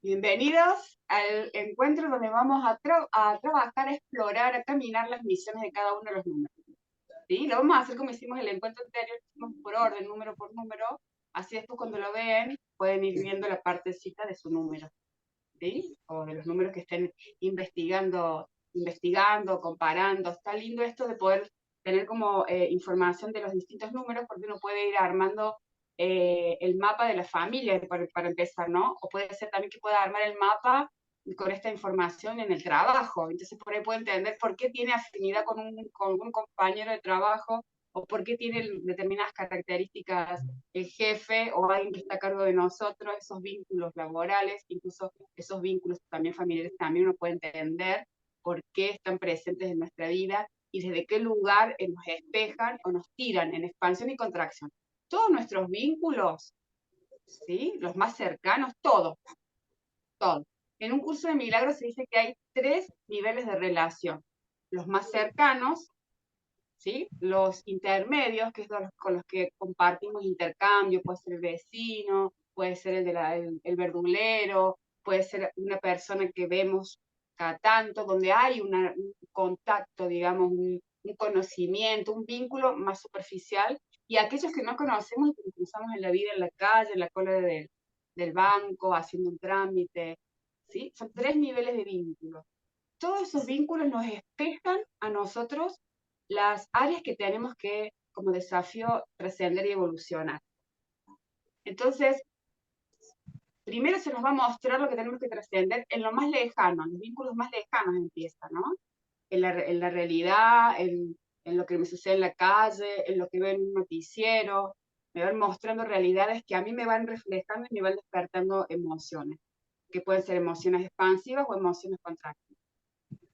Bienvenidos al encuentro donde vamos a trabajar, a explorar, a caminar las misiones de cada uno de los números. ¿Sí? Lo vamos a hacer como hicimos el encuentro anterior, hicimos por orden, número por número. Así después cuando lo ven, pueden ir viendo la partecita de su número. ¿Sí? O de los números que estén investigando, comparando. Está lindo esto de poder tener como información de los distintos números, porque uno puede ir armando el mapa de la familia para empezar, ¿no? O puede ser también que pueda armar el mapa con esta información en el trabajo. Entonces por ahí puede entender por qué tiene afinidad con un compañero de trabajo o por qué tiene determinadas características el jefe o alguien que está a cargo de nosotros, esos vínculos laborales, incluso esos vínculos también familiares, también uno puede entender por qué están presentes en nuestra vida y desde qué lugar nos espejan o nos tiran en expansión y contracción. Todos nuestros vínculos, ¿sí? Los más cercanos, todos, todos. En un curso de milagros se dice que hay 3 niveles de relación. Los más cercanos, ¿sí? Los intermedios, que es con los que compartimos intercambio, puede ser el vecino, puede ser el verdulero, puede ser una persona que vemos cada tanto, donde hay un contacto, digamos, un conocimiento, un vínculo más superficial, y aquellos que no conocemos y que cruzamos en la vida, en la calle, en la cola del banco, haciendo un trámite, ¿sí? Son 3 niveles de vínculos. Todos esos vínculos nos espejan a nosotros las áreas que tenemos que, como desafío, trascender y evolucionar. Entonces, primero se nos va a mostrar lo que tenemos que trascender en lo más lejano, en los vínculos más lejanos empieza, ¿no? En la realidad, en lo que me sucede en la calle, en lo que veo en un noticiero, me van mostrando realidades que a mí me van reflejando y me van despertando emociones, que pueden ser emociones expansivas o emociones contractivas.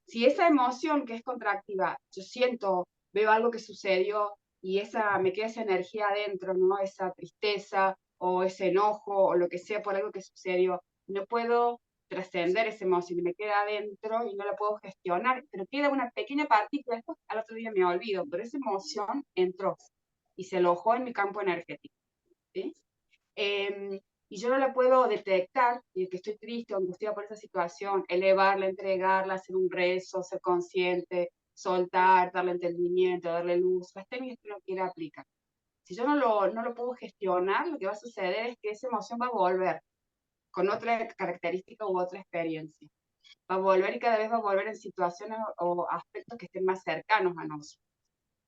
Si esa emoción que es contractiva, yo siento, veo algo que sucedió y me queda esa energía adentro, ¿no? Esa tristeza o ese enojo o lo que sea por algo que sucedió, no puedo trascender esa emoción y me queda adentro y no la puedo gestionar, pero queda una pequeña partícula, después al otro día me olvido, pero esa emoción entró y se alojó en mi campo energético, ¿sí? Y yo no la puedo detectar, y que estoy triste o angustiada por esa situación, elevarla, entregarla, hacer un rezo, ser consciente, soltar, darle entendimiento, darle luz, las técnicas que uno quiera aplicar. Si yo no lo puedo gestionar, lo que va a suceder es que esa emoción va a volver con otra característica u otra experiencia. Va a volver y cada vez va a volver en situaciones o aspectos que estén más cercanos a nosotros.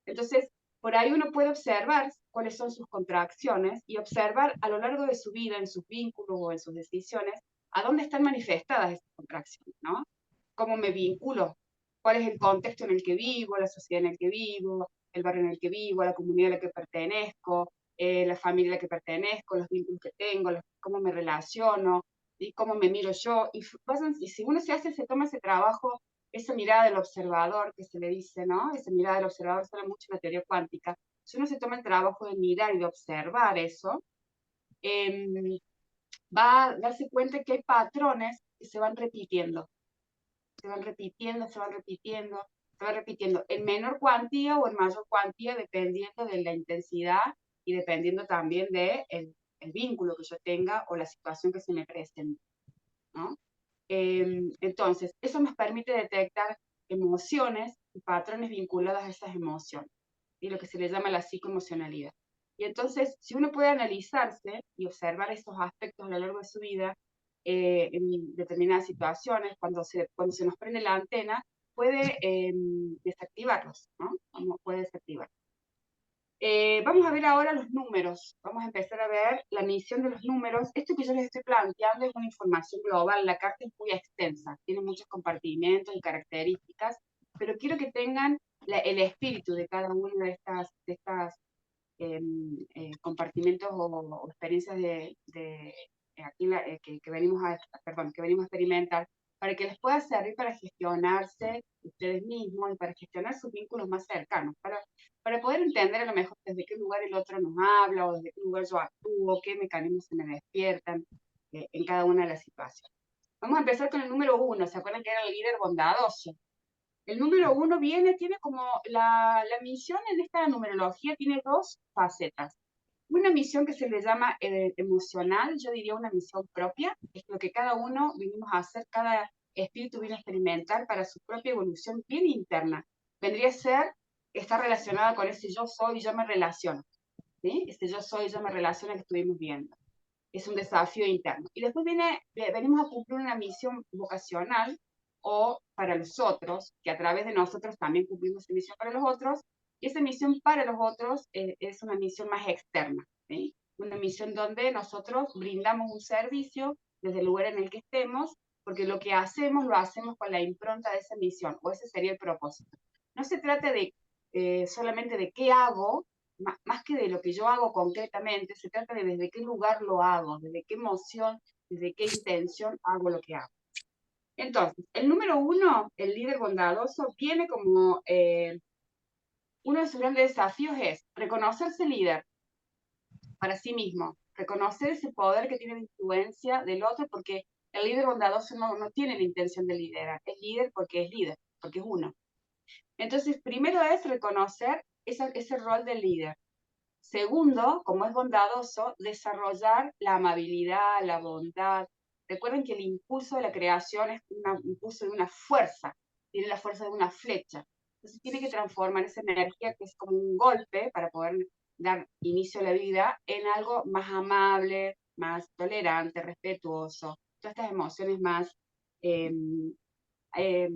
Entonces, por ahí uno puede observar cuáles son sus contracciones y observar a lo largo de su vida, en sus vínculos o en sus decisiones, a dónde están manifestadas esas contracciones, ¿no? ¿Cómo me vinculo? ¿Cuál es el contexto en el que vivo, la sociedad en el que vivo, el barrio en el que vivo, la comunidad a la que pertenezco, la familia a la que pertenezco, los vínculos que tengo, cómo me relaciono, y cómo me miro yo? Y si uno se toma ese trabajo, esa mirada del observador que se le dice, ¿no? Esa mirada del observador se habla mucho en la teoría cuántica. Si uno se toma el trabajo de mirar y de observar eso, eh, va a darse cuenta que hay patrones que se van repitiendo, se van repitiendo, se van repitiendo, se van repitiendo en menor cuantía o en mayor cuantía, dependiendo de la intensidad y dependiendo también de el vínculo que yo tenga o la situación que se me presente, ¿no? Entonces, eso nos permite detectar emociones y patrones vinculados a esas emociones, y lo que se le llama la psicoemocionalidad. Y entonces, si uno puede analizarse y observar esos aspectos a lo largo de su vida, en determinadas situaciones, cuando se nos prende la antena, puede desactivarlos, ¿no? Puede desactivar. Vamos a ver ahora los números. Vamos a empezar a ver la misión de los números. Esto que yo les estoy planteando es una información global. La carta es muy extensa, tiene muchos compartimentos y características, pero quiero que tengan el espíritu de cada una de estas compartimentos o experiencias aquí que venimos que venimos a experimentar, para que les pueda servir para gestionarse ustedes mismos y para gestionar sus vínculos más cercanos, para poder entender a lo mejor desde qué lugar el otro nos habla o desde qué lugar yo actúo, qué mecanismos se me despiertan en cada una de las situaciones. Vamos a empezar con el número 1. ¿Se acuerdan que era el líder bondadoso? El número 1 tiene como la misión en esta numerología, tiene 2 facetas. Una misión que se le llama emocional, yo diría una misión propia, es lo que cada uno vinimos a hacer, cada espíritu viene a experimentar para su propia evolución bien interna. Vendría a ser, está relacionada con ese yo soy, yo me relaciono, ¿sí? Este yo soy, yo me relaciono que estuvimos viendo. Es un desafío interno. Y después venimos a cumplir una misión vocacional o para los otros, que a través de nosotros también cumplimos esa misión para los otros, y esa misión para los otros es una misión más externa, ¿sí? Una misión donde nosotros brindamos un servicio desde el lugar en el que estemos, porque lo que hacemos lo hacemos con la impronta de esa misión, o ese sería el propósito. No se trata de solamente de qué hago, más que de lo que yo hago concretamente, se trata de desde qué lugar lo hago, desde qué emoción, desde qué intención hago lo que hago. Entonces, el número uno, el líder bondadoso, viene como uno de sus grandes desafíos es reconocerse líder para sí mismo, reconocer ese poder que tiene de influencia del otro, porque el líder bondadoso no tiene la intención de liderar, es líder, porque es uno. Entonces, primero es reconocer ese rol de líder. Segundo, como es bondadoso, desarrollar la amabilidad, la bondad. Recuerden que el impulso de la creación es un impulso de una fuerza, tiene la fuerza de una flecha. Entonces tiene que transformar esa energía que es como un golpe para poder dar inicio a la vida en algo más amable, más tolerante, respetuoso. Todas estas emociones más, eh, eh,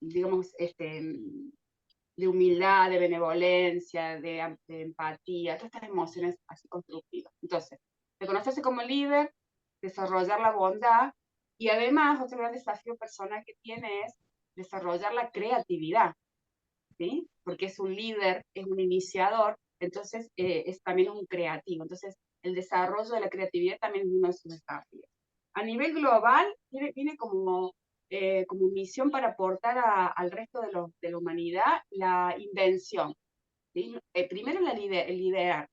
digamos, de humildad, de benevolencia, de empatía, todas estas emociones así constructivas. Entonces, reconocerse como líder, desarrollar la bondad y además otro gran desafío personal que tiene es desarrollar la creatividad, ¿sí? Porque es un líder, es un iniciador, entonces también es un creativo. Entonces, el desarrollo de la creatividad también es uno de sus desafíos. A nivel global, viene como misión para aportar al resto de la humanidad la invención. ¿Sí? Primero el liderar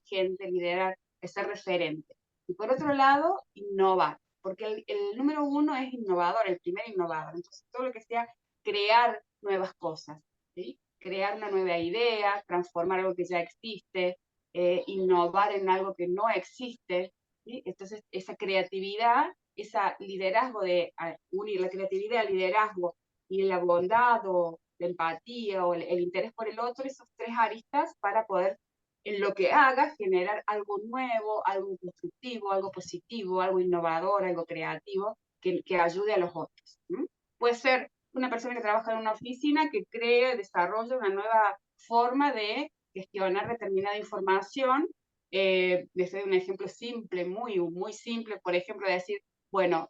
gente, liderar, ser referente. Y por otro lado, innovar, porque el número uno es innovador, el primer innovador. Entonces, todo lo que sea crear nuevas cosas, ¿sí? Crear una nueva idea, transformar algo que ya existe, innovar en algo que no existe. ¿Sí? Entonces, esa creatividad, ese liderazgo de unir la creatividad al liderazgo y la bondad o la empatía o el interés por el otro, esos tres aristas para poder, en lo que haga, generar algo nuevo, algo constructivo, algo positivo, algo innovador, algo creativo, que ayude a los otros. ¿Mm? Puede ser una persona que trabaja en una oficina que cree, desarrolla una nueva forma de gestionar determinada información. Les doy un ejemplo simple, muy simple, por ejemplo, decir, bueno,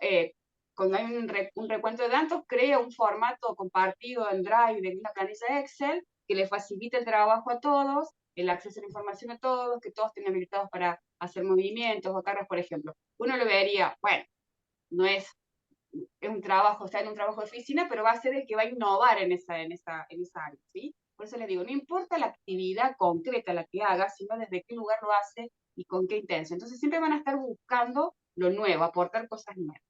cuando hay un recuento de datos, crea un formato compartido en Drive de una planilla Excel que le facilite el trabajo a todos, el acceso a la información a todos, que todos estén habilitados para hacer movimientos o cargas, por ejemplo. Uno lo vería, bueno, no es un trabajo, está en un trabajo de oficina, pero va a ser el que va a innovar en esa área, ¿sí? Por eso les digo, no importa la actividad concreta la que haga, sino desde qué lugar lo hace y con qué intención. Entonces siempre van a estar buscando lo nuevo, aportar cosas nuevas.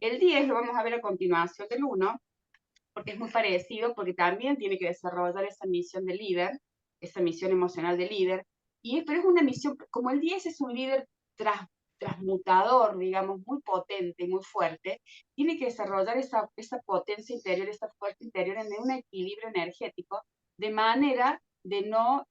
El 10 lo vamos a ver a continuación del 1, porque es muy parecido, porque también tiene que desarrollar esa misión de líder, esa misión emocional de líder, pero es una misión, como el 10 es un líder transmutador, digamos, muy potente, muy fuerte, tiene que desarrollar esa potencia interior, esa fuerza interior en un equilibrio energético, de manera de no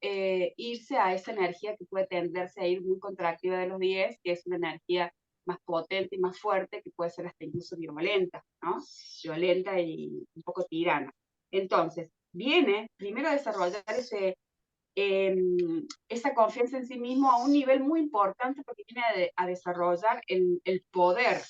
irse a esa energía que puede tenderse a ir muy contractiva de los 10, que es una energía más potente y más fuerte, que puede ser hasta incluso violenta, ¿no? Violenta y un poco tirana. Entonces, viene primero a desarrollar esa confianza en sí mismo a un nivel muy importante porque viene a desarrollar el poder,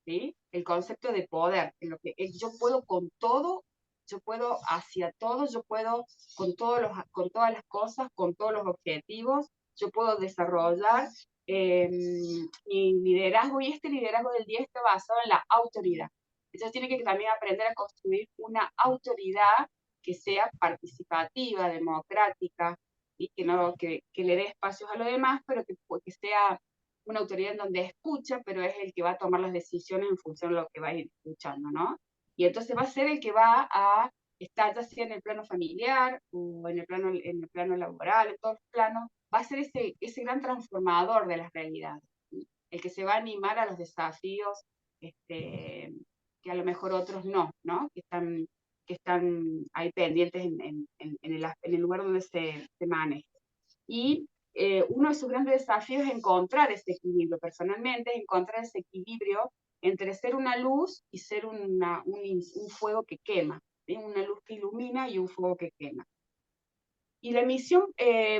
¿sí? El concepto de poder, en lo que yo puedo con todo, yo puedo hacia todo, yo puedo con todas las cosas, con todos los objetivos, yo puedo desarrollar mi liderazgo, y este liderazgo del 10 está basado en la autoridad. Entonces tiene que también aprender a construir una autoridad que sea participativa, democrática, y que le dé espacios a los demás, pero que sea una autoridad en donde escucha, pero es el que va a tomar las decisiones en función de lo que va a ir escuchando, ¿no? Y entonces va a ser el que va a está ya sea en el plano familiar o en el plano laboral, en todos los planos, va a ser ese gran transformador de las realidades, ¿sí? El que se va a animar a los desafíos que a lo mejor otros no, que están ahí pendientes en el lugar donde se maneja. Y uno de sus grandes desafíos es encontrar ese equilibrio, personalmente, es encontrar ese equilibrio entre ser una luz y ser un fuego que quema, ¿sí? Una luz que ilumina y un fuego que quema. Y la misión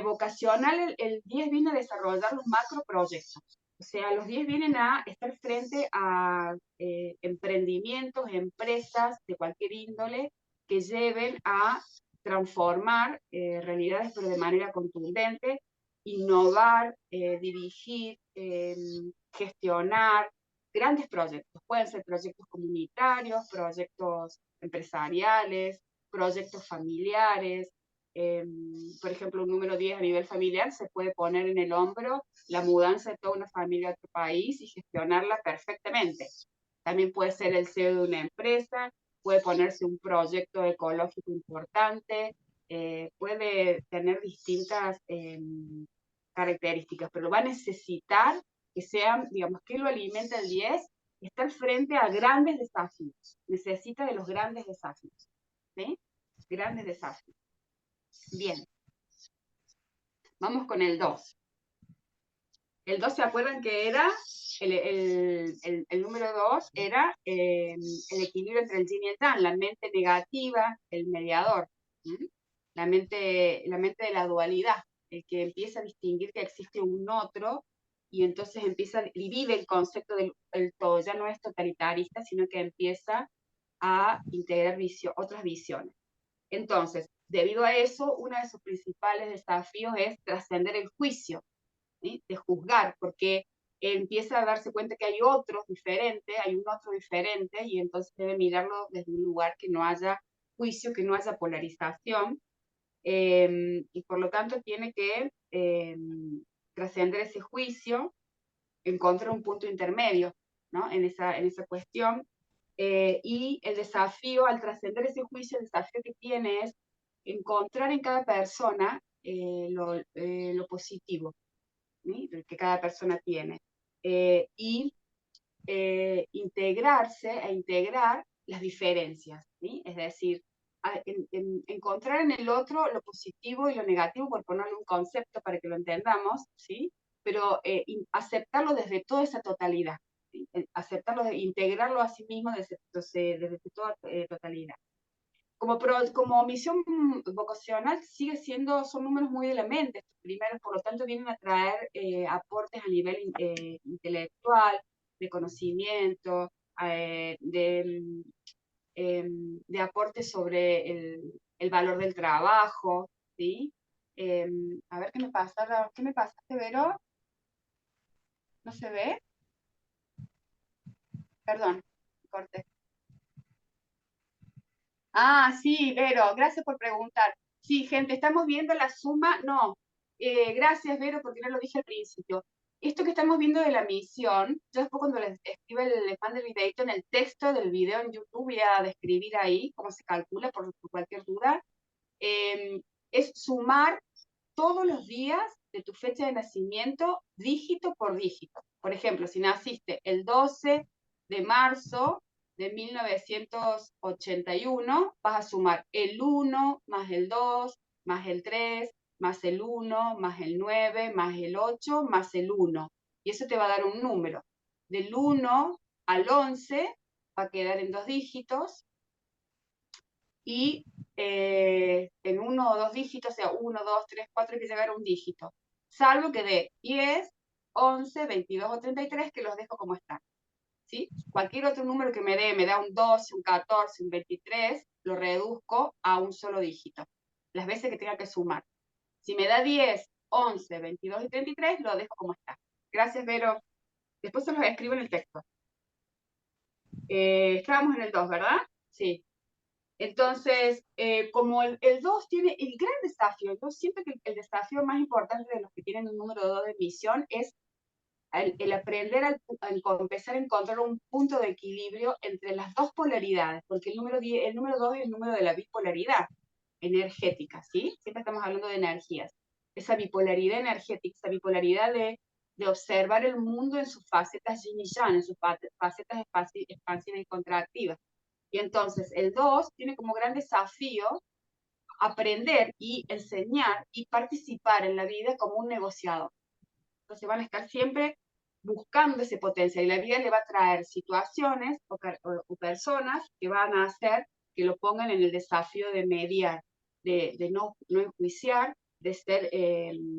vocacional, el 10 viene a desarrollar los macroproyectos. O sea, los 10 vienen a estar frente a emprendimientos, empresas de cualquier índole que lleven a transformar realidades, pero de manera contundente, innovar, dirigir, gestionar grandes proyectos. Pueden ser proyectos comunitarios, proyectos empresariales, proyectos familiares. Por ejemplo, un número 10 a nivel familiar se puede poner en el hombro la mudanza de toda una familia a otro país y gestionarla perfectamente. También puede ser el CEO de una empresa, puede ponerse un proyecto ecológico importante, puede tener distintas características, pero va a necesitar que sean, digamos, que lo alimenta el 10, estar frente a grandes desafíos. Necesita de los grandes desafíos, ¿sí? Grandes desafíos. Bien, vamos con el 2. El 2, ¿se acuerdan que era? El número 2 era el equilibrio entre el yin y el yang, la mente negativa, el mediador, ¿sí? La mente de la dualidad, el que empieza a distinguir que existe un otro y entonces empieza y vive el concepto del todo, ya no es totalitarista, sino que empieza a integrar otras visiones. Entonces, debido a eso, uno de sus principales desafíos es trascender el juicio, ¿sí? De juzgar, porque empieza a darse cuenta que hay otros diferentes, hay un otro diferente, y entonces debe mirarlo desde un lugar que no haya juicio, que no haya polarización, y por lo tanto tiene que trascender ese juicio, encontrar un punto intermedio, ¿no? en esa cuestión, y el desafío, al trascender ese juicio, el desafío que tiene es encontrar en cada persona lo positivo, ¿sí? Que cada persona tiene. Y integrarse e integrar las diferencias, ¿sí? Es decir, encontrar en el otro lo positivo y lo negativo, por ponerle un concepto para que lo entendamos, ¿sí? Pero aceptarlo desde toda esa totalidad, ¿sí? Aceptarlo, integrarlo a sí mismo desde toda totalidad. Como misión vocacional son números muy de la mente, estos primeros, por lo tanto vienen a traer aportes a nivel intelectual, de conocimiento, de aportes sobre el valor del trabajo, ¿sí? A ver, ¿qué me pasaste, Vero? ¿No se ve? Perdón, corté. Ah, sí, Vero, gracias por preguntar. Sí, gente, estamos viendo la suma. No, gracias, Vero, porque no lo dije al principio. Esto que estamos viendo de la misión, yo después cuando les escriba les mando el videito en el texto del video en YouTube, voy a describir ahí cómo se calcula por cualquier duda. Es sumar todos los días de tu fecha de nacimiento, dígito por dígito. Por ejemplo, si naciste el 12 de marzo de 1981, vas a sumar el 1 más el 2 más el 3 más el 1 más el 9 más el 8 más el 1. Y eso te va a dar un número. Del 1 al 11 va a quedar en 2 dígitos, y en 1 o 2 dígitos, o sea, 1, 2, 3, 4, hay que llegar a un dígito. Salvo que dé 10, 11, 22 o 33, que los dejo como están, ¿sí? Cualquier otro número que me da un 12, un 14, un 23, lo reduzco a un solo dígito, las veces que tenga que sumar. Si me da 10, 11, 22 y 33, lo dejo como está. Gracias, Vero. Después se los escribo en el texto. Estábamos en el 2, ¿verdad? Sí. Entonces, como el 2 tiene el gran desafío, yo siento que el desafío más importante de los que tienen un número 2 de misión es el aprender a empezar a encontrar un punto de equilibrio entre las dos polaridades, porque el número 2 es el número de la bipolaridad energética, ¿sí? Siempre estamos hablando de energías. Esa bipolaridad energética, esa bipolaridad de observar el mundo en sus facetas yin y yang, en sus facetas expansivas y contractivas. Y entonces el 2 tiene como gran desafío aprender y enseñar y participar en la vida como un negociador. Entonces van a estar siempre buscando ese potencial y la vida le va a traer situaciones o personas que van a hacer que lo pongan en el desafío de mediar, de no enjuiciar, de ser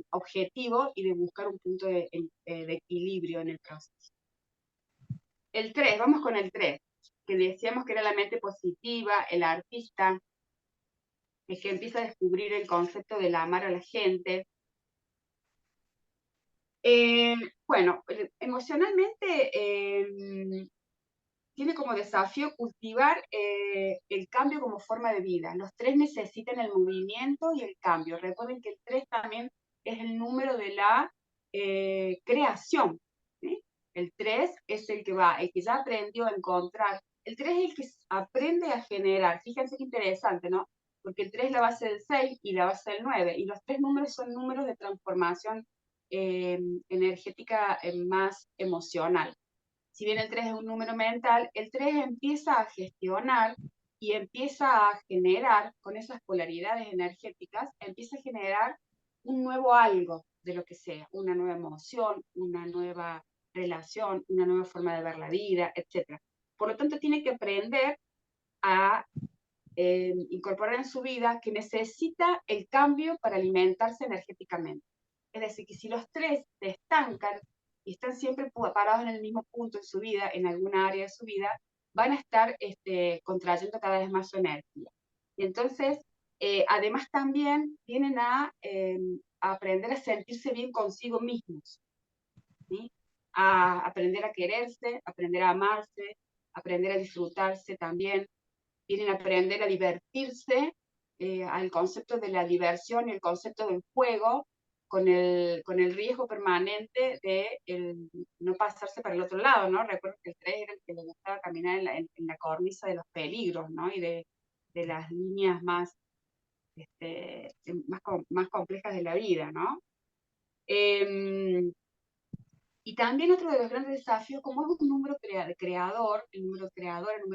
objetivo y de buscar un punto de equilibrio en el proceso. El 3, vamos con el 3, que decíamos que era la mente positiva, el artista, el que empieza a descubrir el concepto del amar a la gente. Bueno, emocionalmente tiene como desafío cultivar el cambio como forma de vida. Los 3 necesitan el movimiento y el cambio. Recuerden que el 3 también es el número de la creación. ¿Sí? El 3 es el que ya aprendió a encontrar. El 3 es el que aprende a generar. Fíjense qué interesante, ¿no? Porque el 3 es la base del 6 y la base del 9. Y los 3 números son números de transformación energética más emocional. Si bien el 3 es un número mental, el 3 empieza a gestionar y empieza a generar, con esas polaridades energéticas, empieza a generar un nuevo algo de lo que sea, una nueva emoción, una nueva relación, una nueva forma de ver la vida, etc. Por lo tanto, tiene que aprender a incorporar en su vida que necesita el cambio para alimentarse energéticamente. Es decir, que si los 3 se estancan y están siempre parados en el mismo punto en su vida, en alguna área de su vida, van a estar contrayendo cada vez más su energía. Y entonces, además también vienen a aprender a sentirse bien consigo mismos, ¿sí? A aprender a quererse, aprender a amarse, aprender a disfrutarse también, vienen a aprender a divertirse, al concepto de la diversión y el concepto del juego, con el riesgo permanente de no pasarse para el otro lado, ¿no? Recuerdo que el 3 era el que le gustaba caminar en la cornisa de los peligros, ¿no? Y de las líneas más complejas de la vida, ¿no? Y también otro de los grandes desafíos, como es un número creador, el número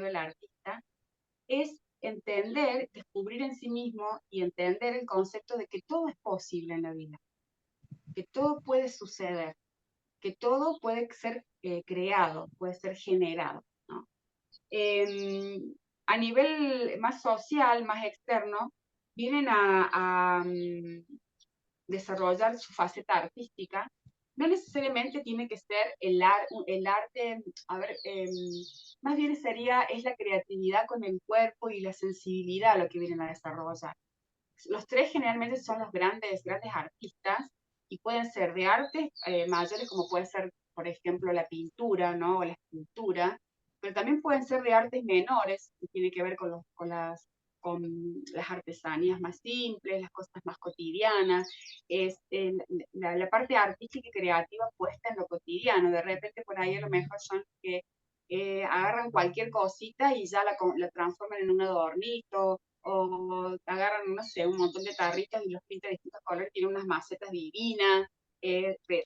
del artista, es entender, descubrir en sí mismo y entender el concepto de que todo es posible en la vida, que todo puede suceder, que todo puede ser creado, puede ser generado, ¿no? A nivel más social, más externo, vienen a desarrollar su faceta artística. No necesariamente tiene que ser el arte, a ver, más bien es la creatividad con el cuerpo y la sensibilidad lo que vienen a desarrollar. Los 3 generalmente son los grandes artistas y pueden ser de artes mayores, como puede ser, por ejemplo, la pintura, ¿no? O la escultura, pero también pueden ser de artes menores, que tiene que ver con las artesanías más simples, las cosas más cotidianas, es la parte artística y creativa puesta en lo cotidiano. De repente por ahí a lo mejor son que agarran cualquier cosita y ya la transforman en un adornito, o agarran, no sé, un montón de tarritos y los pintan de distintos colores, tiene unas macetas divinas,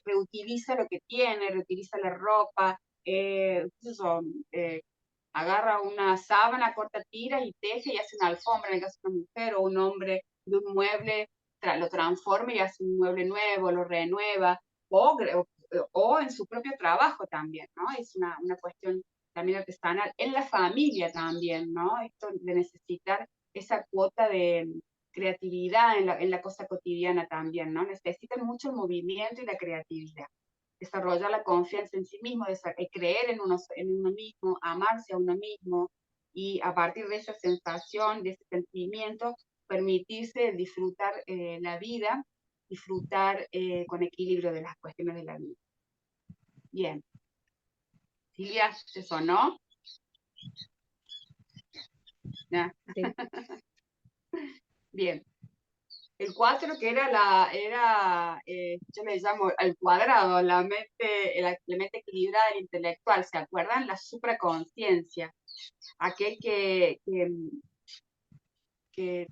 reutiliza lo que tiene, reutiliza la ropa, eso, agarra una sábana, corta tiras y teje y hace una alfombra, en el caso de una mujer, o un hombre de un mueble lo transforma y hace un mueble nuevo, lo renueva, o en su propio trabajo también, ¿no? Es una cuestión también artesanal, en la familia también, ¿no? Esto de necesitar esa cuota de creatividad en la cosa cotidiana también, ¿no? Necesitan mucho el movimiento y la creatividad. Desarrollar la confianza en sí mismo, creer en uno mismo, amarse a uno mismo, y a partir de esa sensación, de ese sentimiento, permitirse disfrutar la vida, disfrutar con equilibrio de las cuestiones de la vida. Bien. Silvia, ¿te sonó? ¿Ya? Sí. Bien. El 4 que yo le llamo al cuadrado, la mente equilibrada del intelectual, ¿se acuerdan? La supraconciencia, aquel que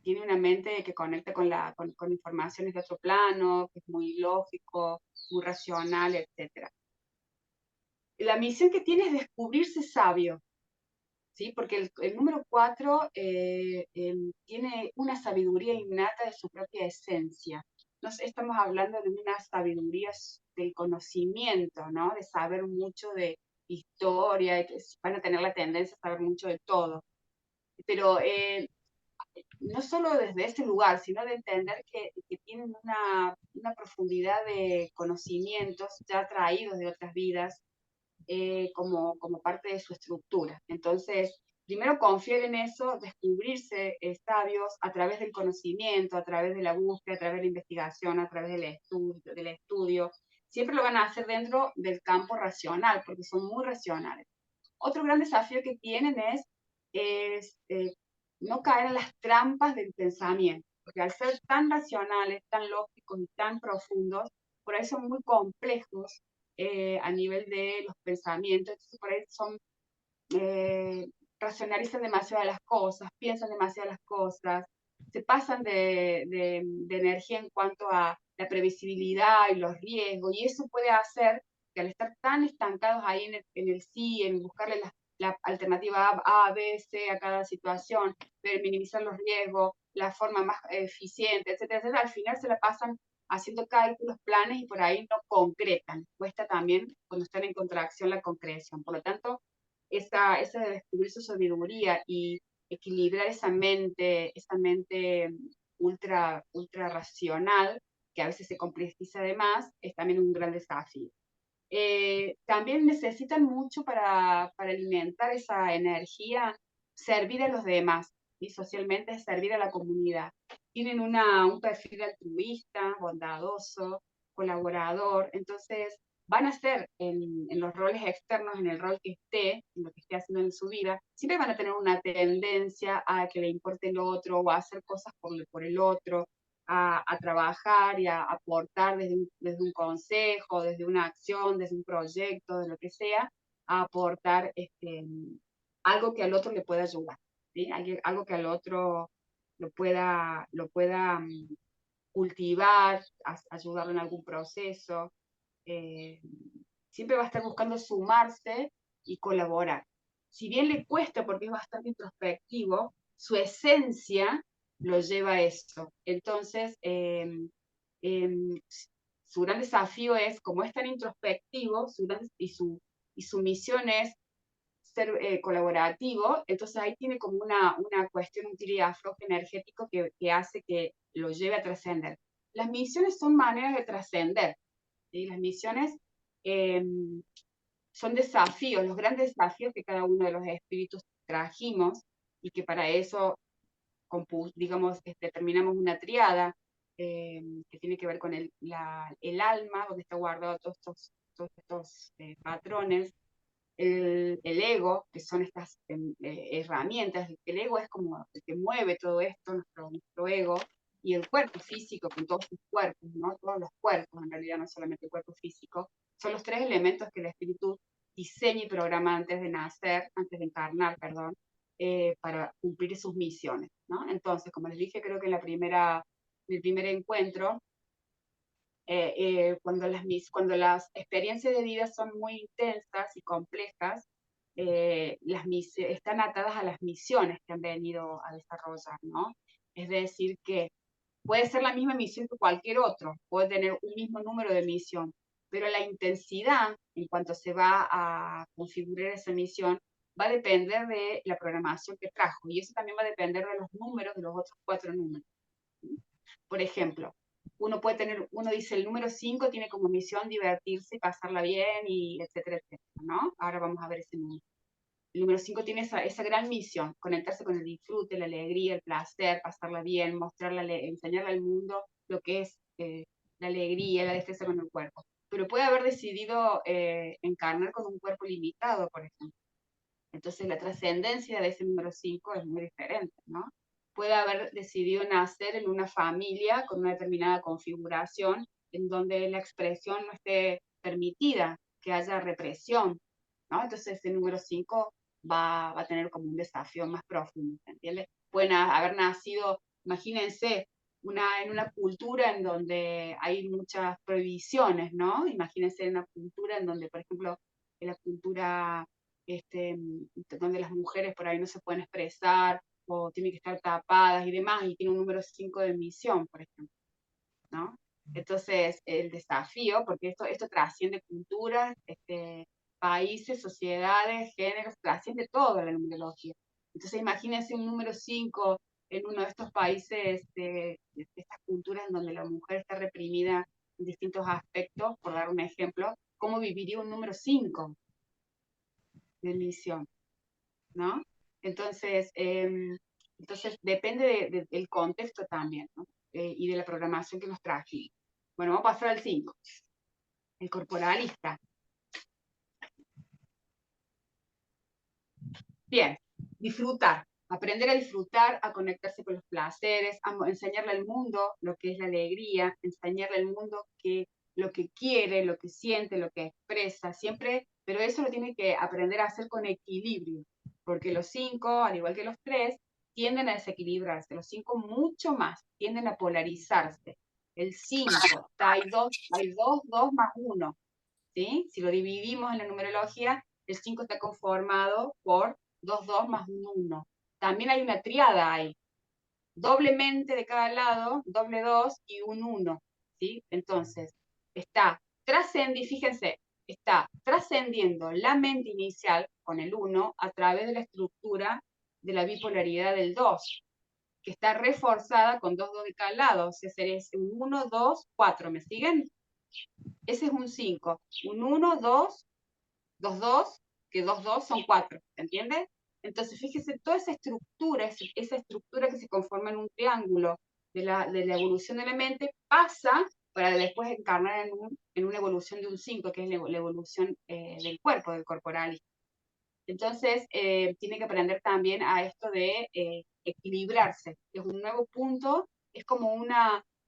tiene una mente que conecta con informaciones de otro plano, que es muy lógico, muy racional, etc. La misión que tiene es descubrirse sabio, ¿sí? Porque el número 4 tiene una sabiduría innata de su propia esencia. Estamos hablando de una sabiduría del conocimiento, ¿no? De saber mucho de historia, de que van a tener la tendencia a saber mucho de todo. Pero no solo desde ese lugar, sino de entender que tienen una profundidad de conocimientos ya traídos de otras vidas, como parte de su estructura. Entonces, primero confiar en eso, descubrirse sabios a través del conocimiento, a través de la búsqueda, a través de la investigación, a través del estudio. Siempre lo van a hacer dentro del campo racional, porque son muy racionales. Otro gran desafío que tienen es no caer en las trampas del pensamiento, porque al ser tan racionales, tan lógicos y tan profundos, por ahí son muy complejos a nivel de los pensamientos, entonces por ahí eh, racionalizan demasiado las cosas, piensan demasiado las cosas, se pasan de energía en cuanto a la previsibilidad y los riesgos, y eso puede hacer que al estar tan estancados ahí en el sí, en buscarle la alternativa A, B, C a cada situación, de minimizar los riesgos, la forma más eficiente, etcétera, etcétera, al final se la pasan haciendo cálculos, planes y por ahí no concretan. Cuesta también cuando están en contracción la concreción. Por lo tanto, esa de descubrir su sabiduría y equilibrar esa mente ultra racional, que a veces se complejiza de más, es también un gran desafío. También necesitan mucho para alimentar esa energía, servir a los demás, y socialmente servir a la comunidad. Tienen un perfil altruista, bondadoso, colaborador, entonces van a ser en los roles externos, en el rol que esté, en lo que esté haciendo en su vida, siempre van a tener una tendencia a que le importe el otro o a hacer cosas por el otro, a trabajar y a aportar desde un consejo, desde una acción, desde un proyecto, de lo que sea, a aportar algo que al otro le pueda ayudar, ¿sí? Algo que al otro lo pueda cultivar, ayudarlo en algún proceso. eh, Siempre va a estar buscando sumarse y colaborar. Si bien le cuesta porque es bastante introspectivo, su esencia lo lleva a eso. Entonces, eh, su gran desafío es, como es tan introspectivo, y su misión es ser colaborativo, entonces ahí tiene como una cuestión, un tira y afloje energético que hace que lo lleve a trascender. Las misiones son maneras de trascender, ¿sí? Las misiones eh, son desafíos, los grandes desafíos que cada uno de los espíritus trajimos y que para eso, digamos, determinamos una triada que tiene que ver con el alma, donde está guardado todos estos patrones, el ego, que son estas herramientas. El ego es como el que mueve todo esto, nuestro ego, y el cuerpo físico, con todos sus cuerpos, ¿no? Todos los cuerpos, en realidad, no solamente el cuerpo físico, son los tres elementos que el espíritu diseña y programa antes de nacer, antes de encarnar, perdón, para cumplir sus misiones, ¿no? Entonces, como les dije, creo que en el primer encuentro, cuando las experiencias de vida son muy intensas y complejas, están atadas a las misiones que han venido a desarrollar, ¿no? Es decir, que puede ser la misma misión que cualquier otro, puede tener un mismo número de misión, pero la intensidad en cuanto se va a configurar esa misión va a depender de la programación que trajo, y eso también va a depender de los números de los otros 4 números. Por ejemplo, uno dice el número 5 tiene como misión divertirse y pasarla bien, y etcétera, etcétera, ¿no? Ahora vamos a ver ese número. El número 5 tiene esa gran misión, conectarse con el disfrute, la alegría, el placer, pasarla bien, enseñarle al mundo lo que es la alegría, la destreza con el cuerpo. Pero puede haber decidido encarnar con un cuerpo limitado, por ejemplo. Entonces la trascendencia de ese número 5 es muy diferente, ¿no? puede haber decidido nacer en una familia con una determinada configuración, en donde la expresión no esté permitida, que haya represión, ¿no? Entonces el número 5 va a tener como un desafío más profundo, ¿entiendes? Pueden haber nacido, imagínense, en una cultura en donde hay muchas prohibiciones, ¿no? Imagínense una cultura en donde, por ejemplo, en la cultura donde las mujeres por ahí no se pueden expresar o tienen que estar tapadas y demás, y tiene un número 5 de emisión, por ejemplo, ¿no? Entonces, el desafío, porque esto trasciende culturas, países, sociedades, géneros, trasciende todo la numerología. Entonces, imagínense un número 5 en uno de estos países de estas culturas en donde la mujer está reprimida en distintos aspectos, por dar un ejemplo, ¿cómo viviría un número 5 de emisión? ¿No? Entonces depende del contexto también, ¿no? Y de la programación que nos traje. Bueno, vamos a pasar al 5, el corporalista. Bien, disfrutar, aprender a disfrutar, a conectarse con los placeres, a enseñarle al mundo lo que es la alegría, enseñarle al mundo lo que quiere, lo que siente, lo que expresa, siempre, pero eso lo tiene que aprender a hacer con equilibrio, porque los 5, al igual que los 3, tienden a desequilibrarse, los 5 mucho más, tienden a polarizarse. El 5, hay dos más 1, ¿sí? Si lo dividimos en la numerología, el 5 está conformado por 2 2 más un 1. También hay una triada ahí, doblemente de cada lado, doble 2 y un 1, ¿sí? Entonces, fíjense, está trascendiendo la mente inicial con el 1 a través de la estructura de la bipolaridad del 2, que está reforzada con 2 2 de cada lado, o sea, sería un 1, 2, 4, ¿me siguen? Ese es un 5, un 1, 2, 2, 2, que 2, 2 son 4, ¿entiendes? Entonces, fíjese, toda esa estructura que se conforma en un triángulo de la evolución de la mente, pasa para después encarnar en una evolución de un 5, que es la evolución del cuerpo, del corporal. Entonces, tiene que aprender también a esto de equilibrarse. Es un nuevo punto, es como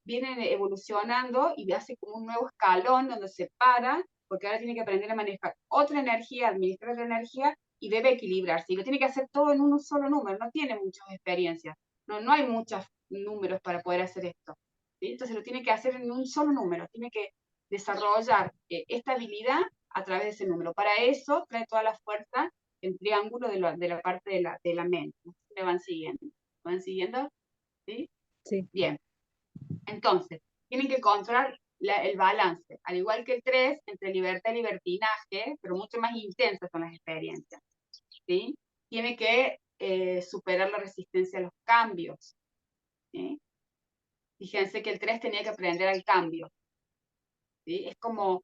vienen evolucionando y hace como un nuevo escalón donde se para, porque ahora tiene que aprender a manejar otra energía, administrar otra energía y debe equilibrarse. Y lo tiene que hacer todo en un solo número, no tiene muchas experiencias, no hay muchos números para poder hacer esto. ¿Sí? Entonces lo tiene que hacer en un solo número, tiene que desarrollar esta habilidad a través de ese número. Para eso trae toda la fuerza el triángulo de la parte de la mente. ¿Me van siguiendo? ¿Me van siguiendo? ¿Sí? Sí. Bien. Entonces, tienen que encontrar el balance, al igual que el 3, entre libertad y libertinaje, pero mucho más intensas son las experiencias. ¿Sí? Tiene que superar la resistencia a los cambios. ¿Sí? Fíjense que el 3 tenía que aprender al cambio. ¿Sí? Es como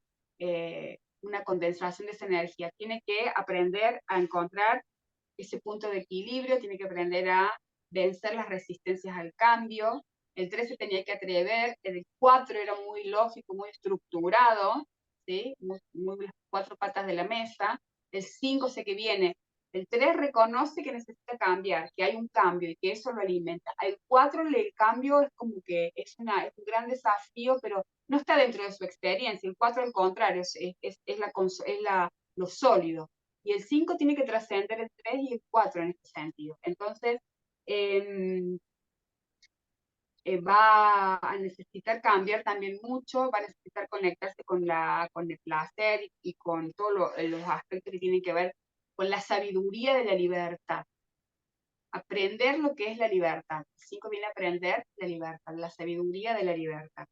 una condensación de esa energía. Tiene que aprender a encontrar ese punto de equilibrio, tiene que aprender a vencer las resistencias al cambio. El 3 se tenía que atrever, el 4 era muy lógico, muy estructurado, ¿sí? Muy las 4 patas de la mesa. El 5 sé que viene. El 3 reconoce que necesita cambiar, que hay un cambio y que eso lo alimenta. Al 4 el cambio es como que es un gran desafío, pero no está dentro de su experiencia. El 4 al contrario, lo sólido. Y el 5 tiene que trascender el 3 y el 4 en este sentido. Entonces, va a necesitar cambiar también mucho, va a necesitar conectarse con el placer y con todos los aspectos que tienen que ver con la sabiduría de la libertad. Aprender lo que es la libertad. El 5 viene a aprender la libertad, la sabiduría de la libertad,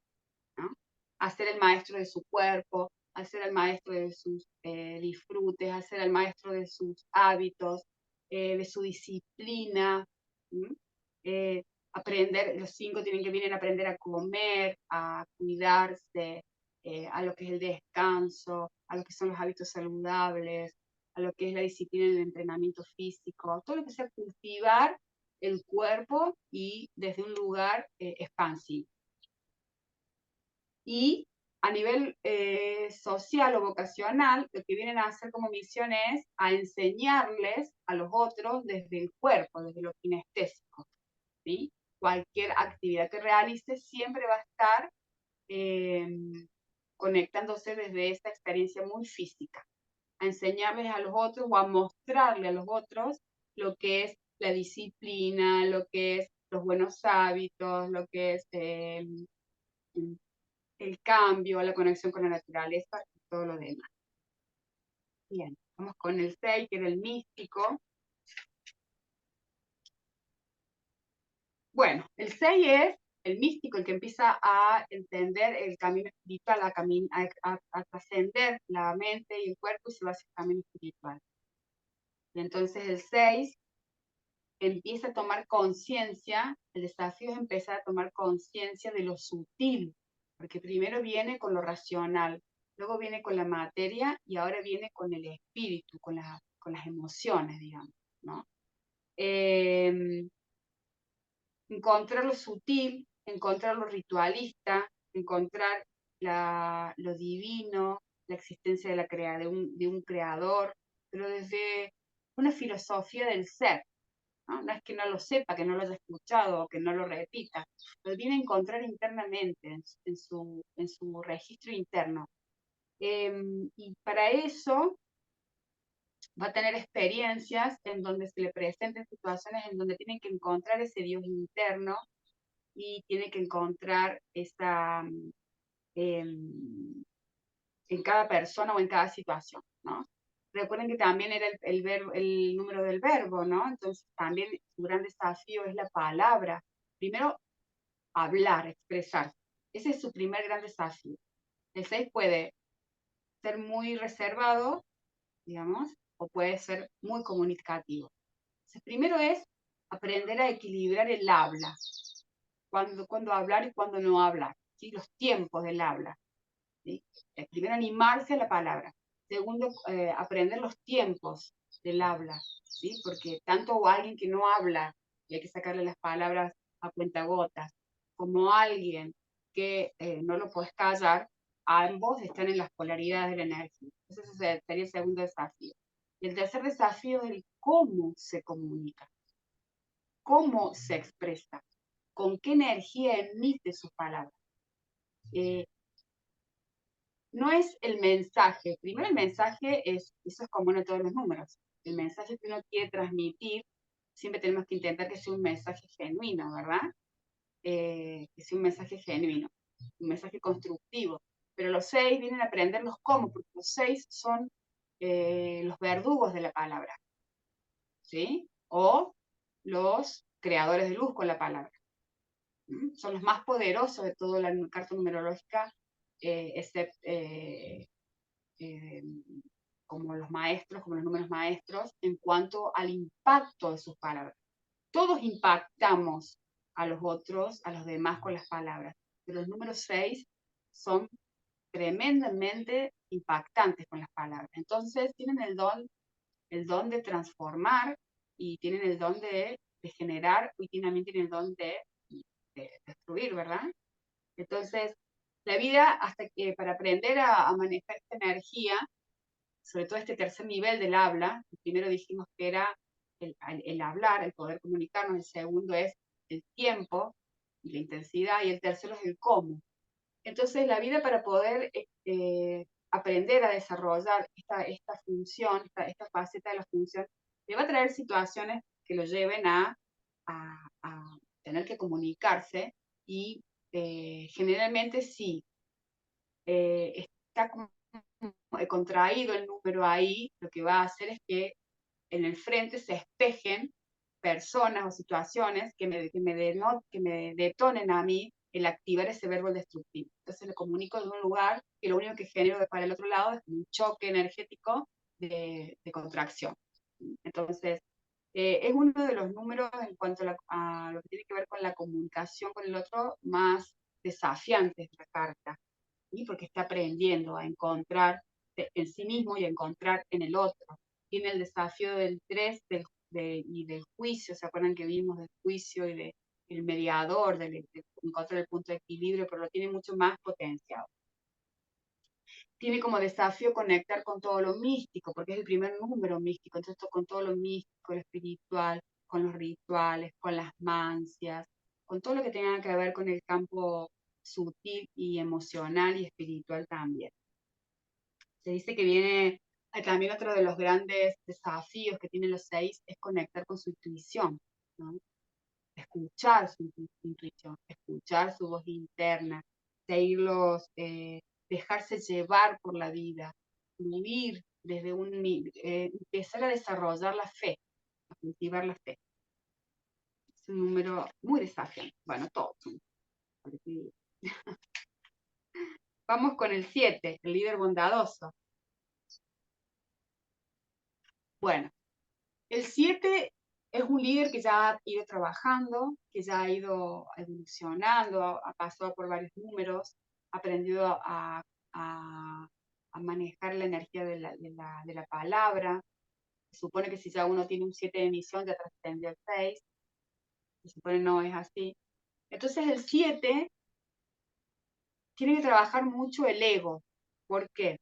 ¿no? A ser el maestro de su cuerpo, a ser el maestro de sus disfrutes, a ser el maestro de sus hábitos, de su disciplina. Aprender, los 5 vienen a aprender a comer, a cuidarse, a lo que es el descanso, a lo que son los hábitos saludables, a lo que es la disciplina del entrenamiento físico, todo lo que sea cultivar el cuerpo y desde un lugar expansivo. Y a nivel social o vocacional, lo que vienen a hacer como misión es a enseñarles a los otros desde el cuerpo, desde lo kinestésico. ¿sí? Cualquier actividad que realice siempre va a estar conectándose desde esta experiencia muy física, a enseñarles a los otros o a mostrarle a los otros lo que es la disciplina, lo que es los buenos hábitos, lo que es el cambio, la conexión con la naturaleza y todo lo demás. Bien, vamos con el 6, que era el místico. Bueno, el 6 es el místico, el que empieza a entender el camino espiritual, a trascender la mente y el cuerpo y se va hacia el camino espiritual. Y entonces el 6 empieza a tomar conciencia, el desafío es empezar a tomar conciencia de lo sutil, porque primero viene con lo racional, luego viene con la materia y ahora viene con el espíritu, con las emociones, digamos, ¿no? Encontrar lo sutil, encontrar lo ritualista, encontrar lo divino, la existencia de un creador, pero desde una filosofía del ser. ¿No? No es que no lo sepa, que no lo haya escuchado o que no lo repita, lo tiene que encontrar internamente, en su registro interno. Y para eso va a tener experiencias en donde se le presenten situaciones en donde tienen que encontrar ese Dios interno y tiene que encontrar esa en cada persona o en cada situación, ¿no? Recuerden que también era el número del verbo, ¿no? Entonces también su gran desafío es la palabra. Primero, hablar, expresar. Ese es su primer gran desafío. El 6 puede ser muy reservado, digamos, o puede ser muy comunicativo. Entonces, primero es aprender a equilibrar el habla. Cuándo hablar y cuándo no hablar. ¿Sí? Los tiempos del habla. ¿Sí? Primero, animarse a la palabra. Segundo, aprender los tiempos del habla, ¿sí? Porque tanto alguien que no habla, y hay que sacarle las palabras a cuentagotas, como alguien que no lo puedes callar, ambos están en las polaridades de la energía. Entonces ese sería el segundo desafío. Y el tercer desafío es el cómo se comunica, cómo se expresa, con qué energía emite sus palabras. No es el mensaje. Primero el mensaje eso es común en todos los números. El mensaje que uno quiere transmitir, siempre tenemos que intentar que sea un mensaje genuino, ¿verdad? Que sea un mensaje genuino, un mensaje constructivo. Pero los 6 vienen a aprender los cómo, porque los 6 son los verdugos de la palabra, ¿sí? O los creadores de luz con la palabra. Son los más poderosos de toda la carta numerológica, excepto eh, como los maestros, como los números maestros, en cuanto al impacto de sus palabras. Todos impactamos a los otros, a los demás con las palabras, pero los números 6 son tremendamente impactantes con las palabras. Entonces tienen el don de transformar y tienen el don de generar y también tienen el don de destruir, ¿verdad? Entonces, la vida, hasta que para aprender a manejar esta energía, sobre todo este tercer nivel del habla, el primero dijimos que era el hablar, el poder comunicarnos, el segundo es el tiempo y la intensidad, y el tercero es el cómo. Entonces, la vida para poder aprender a desarrollar esta función, esta faceta de la función, le va a traer situaciones que lo lleven a tener que comunicarse y generalmente sí, está como contraído el número ahí, lo que va a hacer es que en el frente se espejen personas o situaciones que me detonen a mí el activar ese verbo destructivo. Entonces le comunico de un lugar que lo único que genero para el otro lado es un choque energético de contracción. Entonces, es uno de los números en cuanto a lo que tiene que ver con la comunicación con el otro más desafiantes de la carta, ¿sí? Porque está aprendiendo a encontrar en sí mismo y a encontrar en el otro. Tiene el desafío del 3 y del juicio, ¿se acuerdan que vimos del juicio y del mediador, de encontrar el punto de equilibrio, pero lo tiene mucho más potenciado. Tiene como desafío conectar con todo lo místico, porque es el primer número místico, entonces con todo lo místico, lo espiritual, con los rituales, con las mancias, con todo lo que tenga que ver con el campo sutil y emocional y espiritual también. Se dice que viene, también otro de los grandes desafíos que tienen los 6 es conectar con su intuición, ¿no? Escuchar su intuición, escuchar su voz interna, seguirlos, dejarse llevar por la vida, fluir desde empezar a desarrollar la fe, a cultivar la fe. Es un número muy desafiante. Bueno, todos son. Vamos con el 7, el líder bondadoso. Bueno, el 7 es un líder que ya ha ido trabajando, que ya ha ido evolucionando, ha pasado por varios números, ha aprendido a manejar la energía de la palabra. Se supone que si ya uno tiene un 7 de emisión, ya trascendió el 6. Se supone no es así. Entonces el 7 tiene que trabajar mucho el ego. ¿Por qué?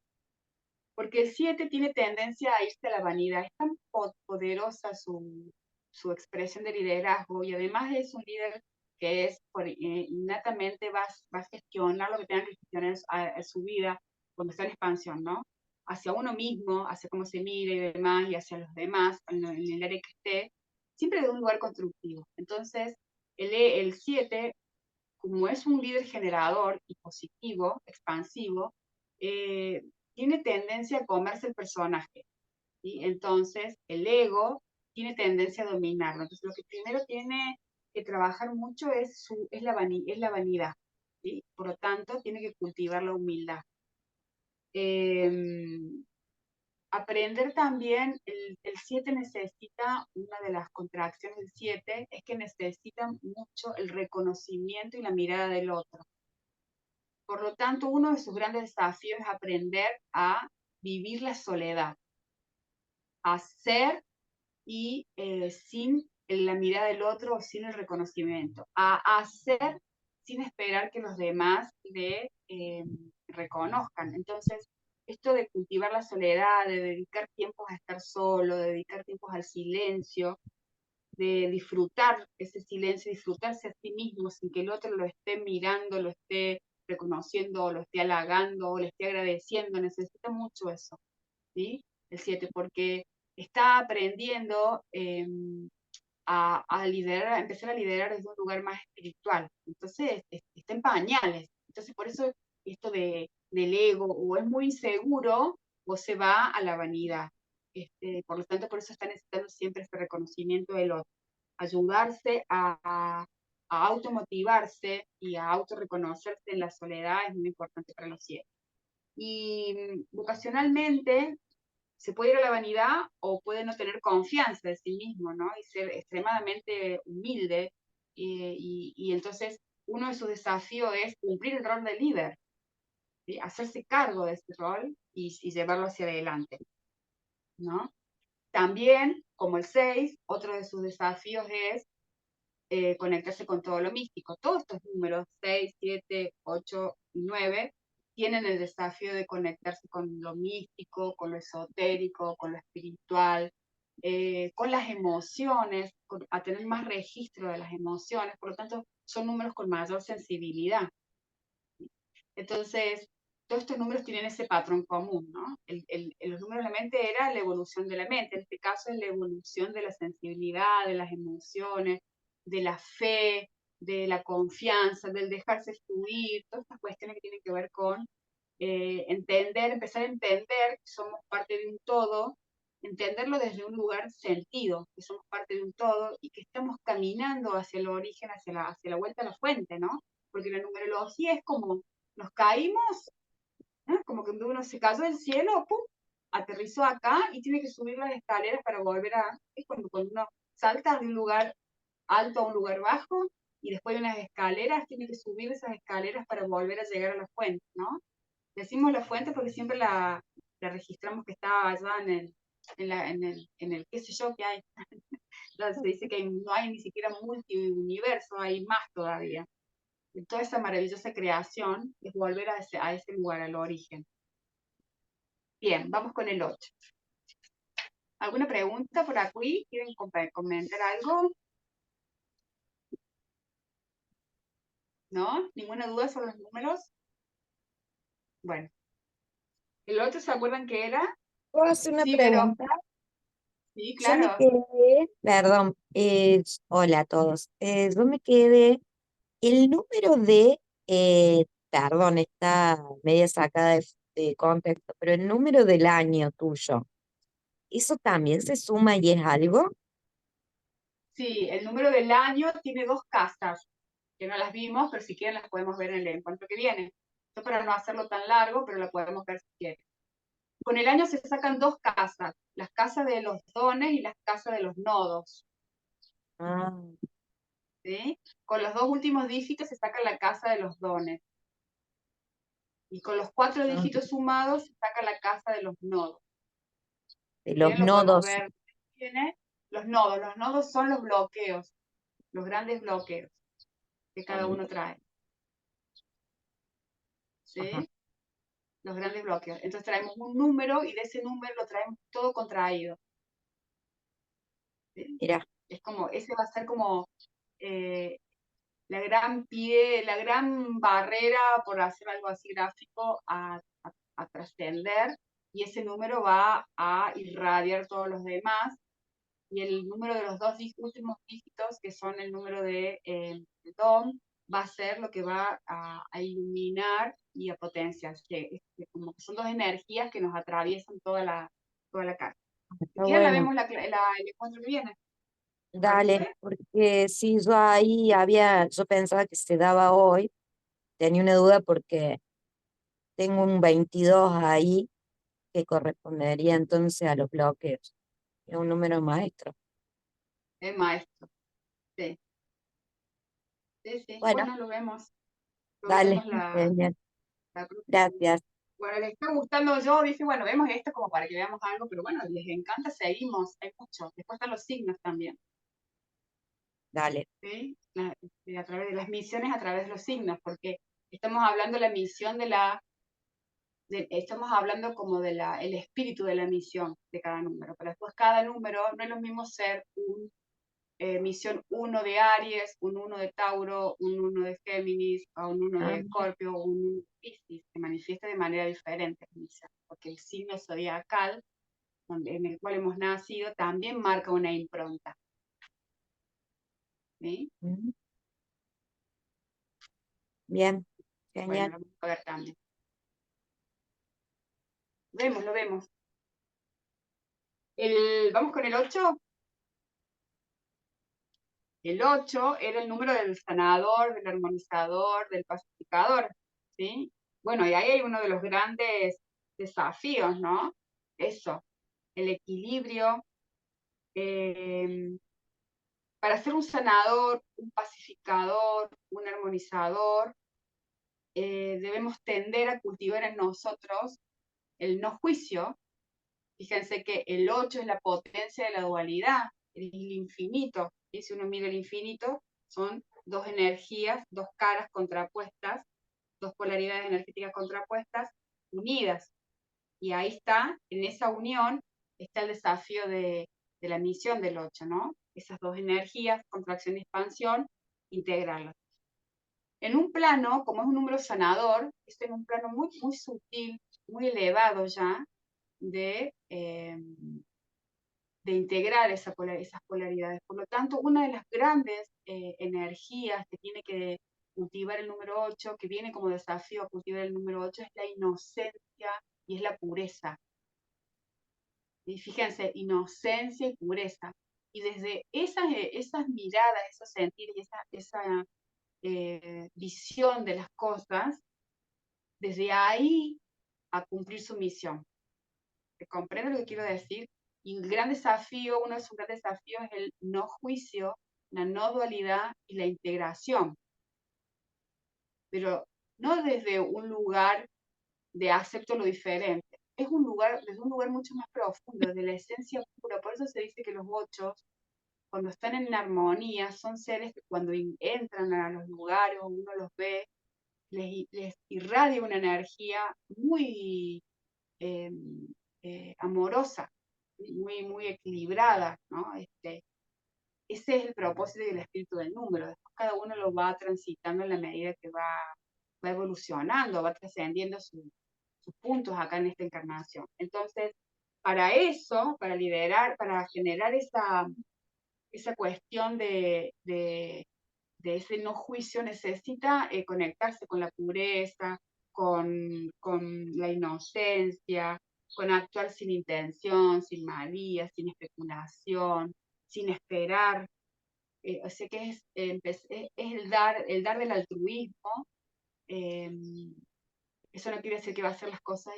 Porque el 7 tiene tendencia a irse a la vanidad. Es tan poderosa su expresión de liderazgo y además es un líder que innatamente va a gestionar lo que tenga que gestionar a su vida cuando está en expansión, ¿no? Hacia uno mismo, hacia cómo se mire y demás, y hacia los demás, en el área que esté, siempre de un lugar constructivo. Entonces, el 7 como es un líder generador y positivo, expansivo, eh, tiene tendencia a comerse el personaje. ¿Sí? Entonces, el ego tiene tendencia a dominarlo. Entonces, lo que primero tiene que trabajar mucho es la vanidad. ¿Sí? Por lo tanto, tiene que cultivar la humildad. Aprender también, el 7 necesita, una de las contracciones del 7 es que necesita mucho el reconocimiento y la mirada del otro. Por lo tanto, uno de sus grandes desafíos es aprender a vivir la soledad, a ser y sin la mirada del otro, sin el reconocimiento, a hacer sin esperar que los demás le reconozcan. Entonces, esto de cultivar la soledad, de dedicar tiempos a estar solo, de dedicar tiempos al silencio, de disfrutar ese silencio, disfrutarse a sí mismo sin que el otro lo esté mirando, lo esté reconociendo, o lo esté halagando, o le esté agradeciendo. Necesita mucho eso, ¿sí? El 7, porque está aprendiendo a liderar, a empezar a liderar desde un lugar más espiritual. Entonces, está en pañales. Entonces, por eso esto del ego, o es muy inseguro, o se va a la vanidad. Por lo tanto, por eso está necesitando siempre este reconocimiento del otro. Ayudarse a automotivarse y a autorreconocerse en la soledad es muy importante para los 7. Y vocacionalmente, se puede ir a la vanidad o puede no tener confianza de sí mismo, ¿no? Y ser extremadamente humilde. Y entonces uno de sus desafíos es cumplir el rol de líder, ¿sí? Hacerse cargo de ese rol y llevarlo hacia adelante, ¿no? También, como el 6, otro de sus desafíos es conectarse con todo lo místico. Todos estos números, 6, 7, 8 y 9, tienen el desafío de conectarse con lo místico, con lo esotérico, con lo espiritual, con las emociones, a tener más registro de las emociones. Por lo tanto, son números con mayor sensibilidad. Entonces, todos estos números tienen ese patrón común, ¿no? Los números de la mente era la evolución de la mente, en este caso es la evolución de la sensibilidad, de las emociones, de la fe, de la confianza, del dejarse fluir, todas estas cuestiones que tienen que ver con empezar a entender que somos parte de un todo, entenderlo desde un lugar sentido, que somos parte de un todo y que estamos caminando hacia el origen, hacia la vuelta a la fuente, ¿no? Porque la numerología es como nos caímos, ¿eh? Como que uno se cayó del cielo, ¡pum!, aterrizó acá y tiene que subir las escaleras para volver a... Es cuando uno salta de un lugar alto a un lugar bajo y después de unas escaleras tiene que subir esas escaleras para volver a llegar a la fuente, ¿no? Decimos la fuente porque siempre la registramos que está allá en el qué sé yo que hay. Entonces se dice que no hay ni siquiera multiuniverso, hay más todavía. Toda esa maravillosa creación es volver a ese lugar, al origen. Bien, vamos con el 8. ¿Alguna pregunta por aquí? ¿Quieren comentar algo? ¿No? ¿Ninguna duda sobre los números? Bueno, ¿el otro se acuerdan qué era? ¿Puedo hacer una Sí, Vero. pregunta? Sí, Yo me claro. quedé, perdón, hola a todos. Yo me quedé, el número de, perdón, está media sacada de contexto, pero el número del año tuyo, ¿eso también se suma y es algo? Sí, el número del año tiene dos casas, que no las vimos, pero si quieren las podemos ver en el encuentro que viene. Esto para no hacerlo tan largo, pero la podemos ver si quieren. Con el año se sacan dos casas, las casas de los dones y las casas de los nodos. Ah, ¿Sí? Con los dos últimos dígitos se saca la casa de los dones. Y con los cuatro ah, dígitos sumados se saca la casa de los nodos. de Si los quieren lo podemos nodos. ver. Tiene los nodos. Los nodos son los bloqueos, los grandes bloqueos que Ah, cada mira, uno trae. ajá, ¿Sí? Los grandes bloqueos. Entonces traemos un número y de ese número lo traemos todo contraído. ¿Sí? mira, Es como, ese va a ser como eh, la gran barrera, por hacer algo así gráfico, a trascender, y ese número va a irradiar todos los demás, y el número de los dos últimos dígitos, que son el número de DOM, va a ser lo que va a iluminar y a potenciar, como que son dos energías que nos atraviesan toda la carta. Si está quieren la bueno. vemos el encuentro que viene, ¿te Dale, parece? porque si yo ahí había, yo pensaba que se daba hoy, tenía una duda porque tengo un 22 ahí que correspondería entonces a los bloqueos. Es un número maestro. Es maestro, sí, sí, sí. Bueno, Bueno, lo dale, vemos genial. la próxima. Gracias. Bueno, les está gustando, yo dije, bueno, vemos esto como para que veamos algo, pero bueno, les encanta, seguimos, hay mucho. Después están los signos también, Dale. ¿sí? A través de las misiones, a través de los signos, porque estamos hablando de la misión estamos hablando como el espíritu de la misión de cada número, pero después cada número no es lo mismo ser un misión uno de Aries, un uno de Tauro, un uno de Géminis, o un uno Ah, de Escorpio, o un 1 de Piscis, se manifiesta de manera diferente, porque el signo zodiacal en el cual hemos nacido también marca una impronta. ¿Sí? mm, bien, Bueno, genial. lo vamos a ver también. Lo vemos. Vamos con el 8. El 8 era el número del sanador, del armonizador, del pacificador. ¿Sí? Bueno, y ahí hay uno de los grandes desafíos, ¿no? Eso, el equilibrio. eh, para ser un sanador, un pacificador, un armonizador, debemos tender a cultivar en nosotros el no juicio. Fíjense que el 8 es la potencia de la dualidad, el infinito. Y si uno mira el infinito, son dos energías, dos caras contrapuestas, dos polaridades energéticas contrapuestas, unidas. Y ahí está, en esa unión, está el desafío de la misión del 8, ¿no? Esas dos energías, contracción y expansión, integrarlas. En un plano, como es un número sanador, es en un plano muy, muy sutil, muy elevado ya, de integrar esas polaridades. Por lo tanto, una de las grandes energías que tiene que cultivar el número 8, que viene como desafío a cultivar el número 8, es la inocencia y es la pureza. Y fíjense, inocencia y pureza. Y desde esas miradas, esos sentidos y esa visión de las cosas, desde ahí a cumplir su misión. ¿Se comprende lo que quiero decir? Y el gran desafío, uno de sus grandes desafíos es el no juicio, la no dualidad y la integración. Pero no desde un lugar de acepto lo diferente. Es un lugar, desde un lugar mucho más profundo, desde la esencia pura. Por eso se dice que los ochos, cuando están en armonía, son seres que cuando entran a los lugares o uno los ve, les irradia una energía muy eh, amorosa. muy, muy equilibrada, ¿no? Ese es el propósito y el espíritu del número. Después cada uno lo va transitando en la medida que va evolucionando, va trascendiendo sus puntos acá en esta encarnación. Entonces, para eso, para liderar, para generar esa cuestión de ese no juicio, necesita conectarse con la pureza, con la inocencia, con actuar sin intención, sin malía, sin especulación, sin esperar. O sea que es el dar del altruismo. eh, Eso no quiere decir que va a hacer las cosas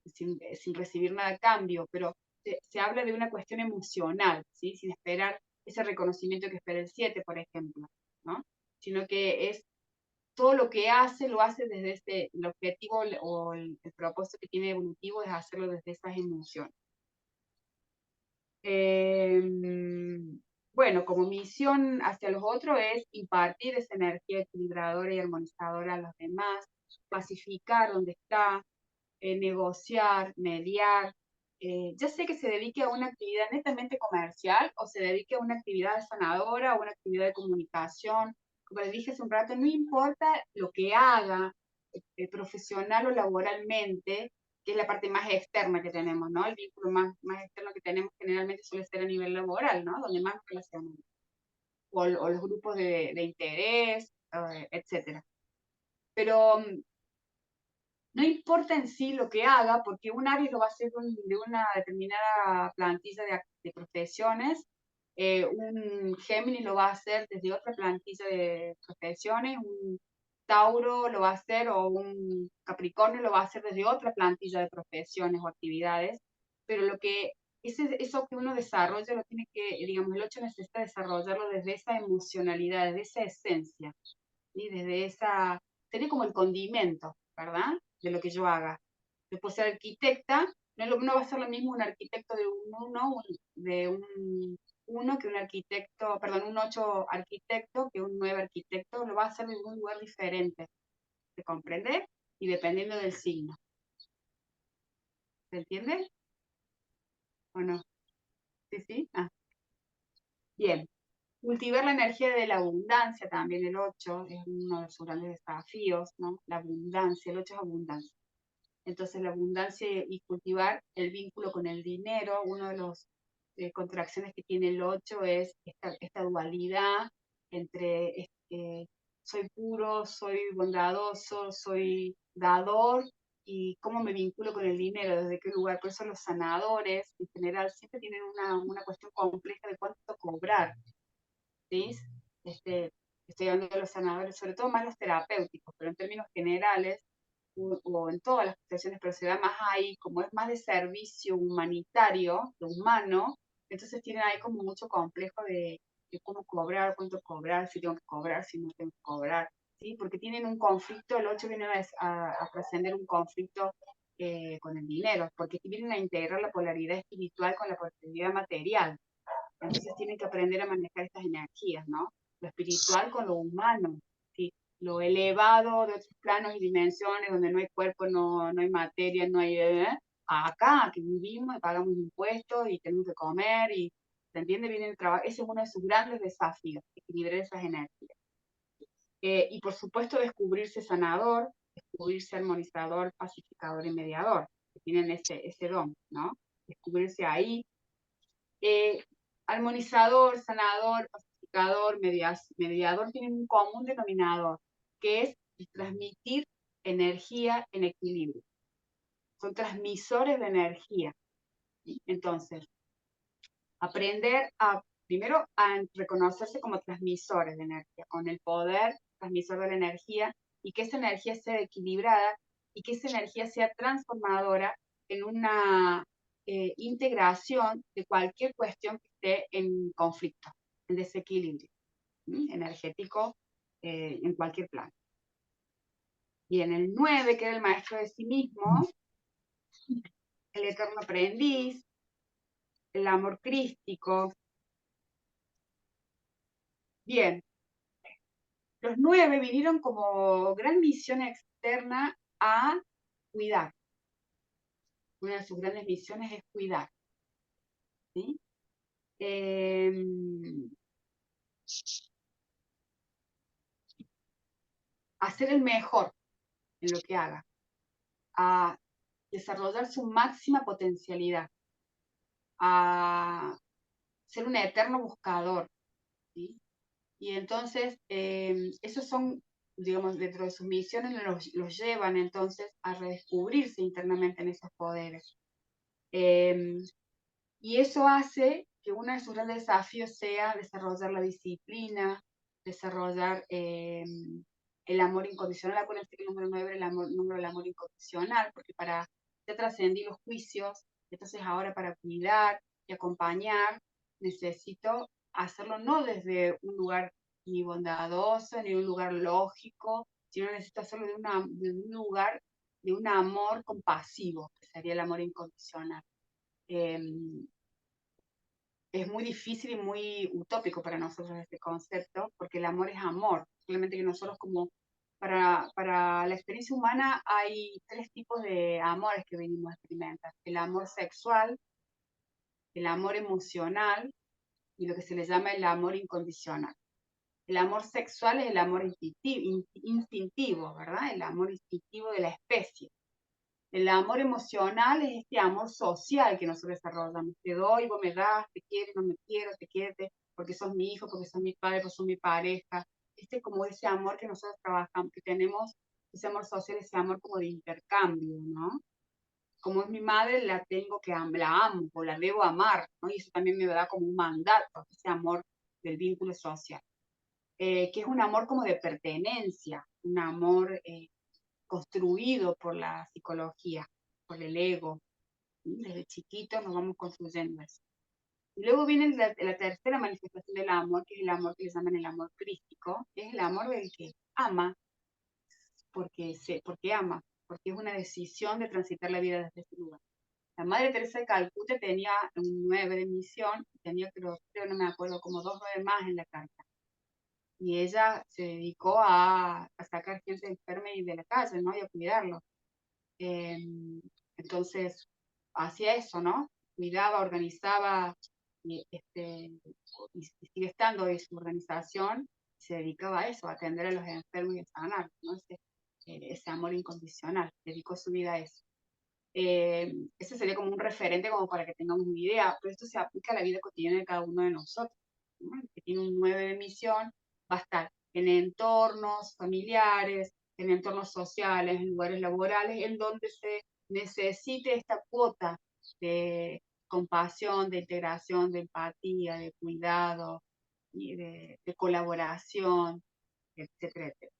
sin recibir nada a cambio, pero se habla de una cuestión emocional, ¿sí? Sin esperar ese reconocimiento que espera el 7, por ejemplo, ¿no? Sino que es todo lo que hace, lo hace desde el objetivo o el propósito que tiene evolutivo es hacerlo desde esas emociones. Eh, bueno, como misión hacia los otros es impartir esa energía equilibradora y armonizadora a los demás, pacificar donde está, negociar, mediar. Ya sé que se dedique a una actividad netamente comercial o se dedique a una actividad sanadora o una actividad de comunicación. Como les dije hace un rato, no importa lo que haga, profesional o laboralmente, que es la parte más externa que tenemos, ¿no? El vínculo más externo que tenemos generalmente suele ser a nivel laboral, ¿no? Donde más nos relacionamos. O los grupos de interés, etcétera. Pero no importa en sí lo que haga, porque un Aries lo va a hacer de una determinada plantilla de profesiones, un Géminis lo va a hacer desde otra plantilla de profesiones, un Tauro lo va a hacer o un Capricornio lo va a hacer desde otra plantilla de profesiones o actividades, pero eso que uno desarrolla lo tiene que, digamos, el 8 necesita desarrollarlo desde esa emocionalidad, desde esa esencia, ¿sí? Desde sería como el condimento, ¿verdad? De lo que yo haga. Yo puedo ser arquitecta, no va a ser lo mismo un arquitecto de un 1 que un arquitecto, perdón, un 8 arquitecto que un 9 arquitecto, lo va a hacer de un lugar diferente, ¿se comprende? Y dependiendo del signo. ¿Se entiende? ¿O no? Sí, sí. Ah, bien. Cultivar la energía de la abundancia también, el 8 es uno de sus grandes desafíos, ¿no? La abundancia, el 8 es abundancia. Entonces la abundancia y cultivar el vínculo con el dinero, uno de los contracciones que tiene el 8 es esta dualidad entre soy puro, soy bondadoso, soy dador y cómo me vinculo con el dinero, desde qué lugar. Por eso los sanadores en general siempre tienen una cuestión compleja de cuánto cobrar, ¿sí? Estoy hablando de los sanadores, sobre todo más los terapéuticos, pero en términos generales o en todas las profesiones, pero se da más ahí, como es más de servicio humanitario, de humano, entonces tienen ahí como mucho complejo de cómo cobrar, cuánto cobrar, si tengo que cobrar, si no tengo que cobrar, ¿sí? Porque tienen un conflicto, el 8 viene a trascender un conflicto con el dinero, porque vienen a integrar la polaridad espiritual con la polaridad material, entonces tienen que aprender a manejar estas energías, ¿no? Lo espiritual con lo humano, ¿sí? Lo elevado de otros planos y dimensiones donde no hay cuerpo, no hay materia, no hay... acá, que vivimos y pagamos impuestos y tenemos que comer y, ¿se entiende? Viene el trabajo. Ese es uno de sus grandes desafíos, equilibrar esas energías. Y por supuesto descubrirse sanador, descubrirse armonizador, pacificador y mediador, que tienen ese don, ¿no? Descubrirse ahí eh, armonizador, sanador, pacificador, mediador tienen un común denominador, que es transmitir energía en equilibrio. Son transmisores de energía. Entonces, aprender primero a reconocerse como transmisores de energía, con el poder transmisor de la energía y que esa energía sea equilibrada y que esa energía sea transformadora en una integración de cualquier cuestión que esté en conflicto, en desequilibrio energético en cualquier plano. Y en el 9, que era el maestro de sí mismo, el eterno aprendiz, el amor crístico. Bien, los 9 vinieron como gran misión externa a cuidar. una de sus grandes misiones es cuidar, ¿sí? Eh, Hacer el mejor en lo que haga, a desarrollar su máxima potencialidad, a ser un eterno buscador, ¿sí? Y entonces, esos son, digamos, dentro de sus misiones, los llevan entonces a redescubrirse internamente en esos poderes. Y eso hace que uno de sus grandes desafíos sea desarrollar la disciplina, desarrollar el amor incondicional. Acuérdense que el número 9 es el número del amor incondicional, porque para ya trascendí los juicios, entonces ahora para cuidar y acompañar necesito hacerlo no desde un lugar ni bondadoso, ni un lugar lógico, sino necesito hacerlo de un lugar de un amor compasivo, que sería el amor incondicional. Eh, es muy difícil y muy utópico para nosotros este concepto, porque el amor es amor, simplemente que nosotros como, para la experiencia humana hay tres tipos de amores que venimos a experimentar: el amor sexual, el amor emocional y lo que se le llama el amor incondicional. El amor sexual es el amor instintivo, ¿verdad? El amor instintivo de la especie. El amor emocional es este amor social que nosotros desarrollamos. Te doy, vos me das, te quiero, no me quiero, te quiero, porque sos mi hijo, porque sos mi padre, porque sos mi pareja. Este es como ese amor que nosotros trabajamos, que tenemos, ese amor social, ese amor como de intercambio, ¿no? Como es mi madre, la tengo que la amo, o la debo amar, ¿no? Y eso también me da como un mandato, ese amor del vínculo social. Que es un amor como de pertenencia, un amor construido por la psicología, por el ego. Desde chiquitos nos vamos construyendo eso. Y luego viene la tercera manifestación del amor, que es el amor que le llaman el amor crístico, que es el amor del que ama porque ama, porque es una decisión de transitar la vida desde ese lugar. La Madre Teresa de Calcuta tenía un 9 de misión, tenía creo, no me acuerdo, como 2 9 más en la carta. Y ella se dedicó a sacar gente enferma y de la calle, ¿no? Y a cuidarlo. Eh, entonces, hacía eso, ¿no? Cuidaba, organizaba, y sigue estando en su organización, se dedicaba a eso, a atender a los enfermos y a sanar, ¿no? Ese amor incondicional, dedicó su vida a eso. Ese sería como un referente como para que tengamos una idea, pero esto se aplica a la vida cotidiana de cada uno de nosotros, ¿no? El que tiene un 9 de misión va a estar en entornos familiares, en entornos sociales, en lugares laborales, en donde se necesite esta cuota de compasión, de integración, de empatía, de cuidado, y de colaboración, etcétera, etcétera.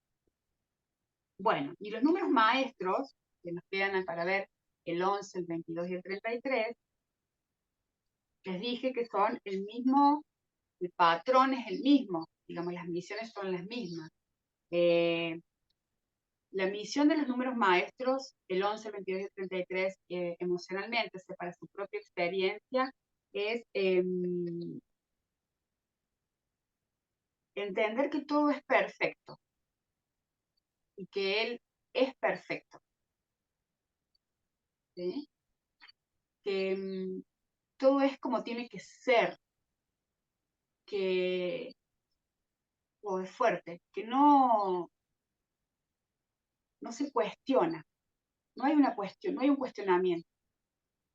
Bueno, y los números maestros, que nos quedan para ver, el 11, el 22 y el 33, les dije que son el mismo, el patrón es el mismo, digamos, las misiones son las mismas. La misión de los números maestros, el 11, el 22 y el 33, emocionalmente, para su propia experiencia, es entender que todo es perfecto y que él es perfecto, ¿sí? Que todo es como tiene que ser, que o es fuerte, que no se cuestiona, no hay una cuestión, no hay un cuestionamiento,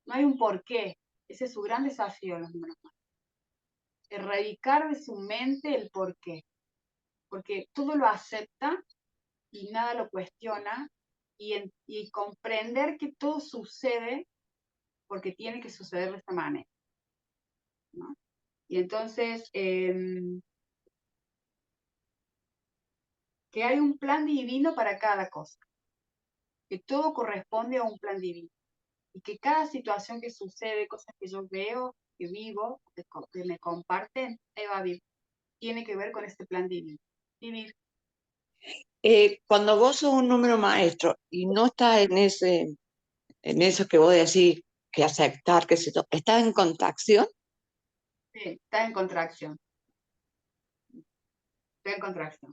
no hay un porqué. Ese es su gran desafío de los números más. Erradicar de su mente el porqué, porque todo lo acepta y nada lo cuestiona, y comprender que todo sucede porque tiene que suceder de esta manera, ¿no? Y entonces, que hay un plan divino para cada cosa, que todo corresponde a un plan divino, y que cada situación que sucede, cosas que yo veo, que vivo, que me comparten, Eva, tiene que ver con este plan divino. Vivir. Cuando vos sos un número maestro y no estás en eso que vos decís, que aceptar, que se estás en contracción. Sí, está en contracción. Está en contracción.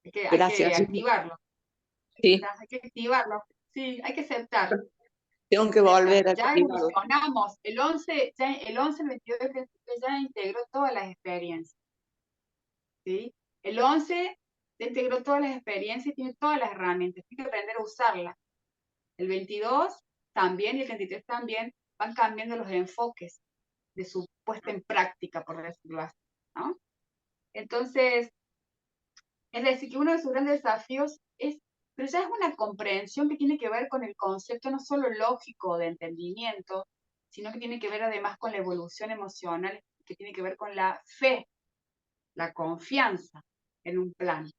Hay que Gracias. activarlo. Sí, Hay que activarlo. Sí, hay que aceptar. Tengo que volver a Ya primero. evolucionamos. El 11, el 22 de septiembre ya integró todas las experiencias. ¿Sí? El 11 ya integró todas las experiencias y tiene todas las herramientas. Tiene que aprender a usarlas. El 22 también y el 33 también van cambiando los enfoques de su puesta en práctica, por decirlo así, ¿no? Entonces, es decir, que uno de sus grandes desafíos es, pero ya es una comprensión que tiene que ver con el concepto no solo lógico de entendimiento, sino que tiene que ver además con la evolución emocional, que tiene que ver con la fe, la confianza en un plan.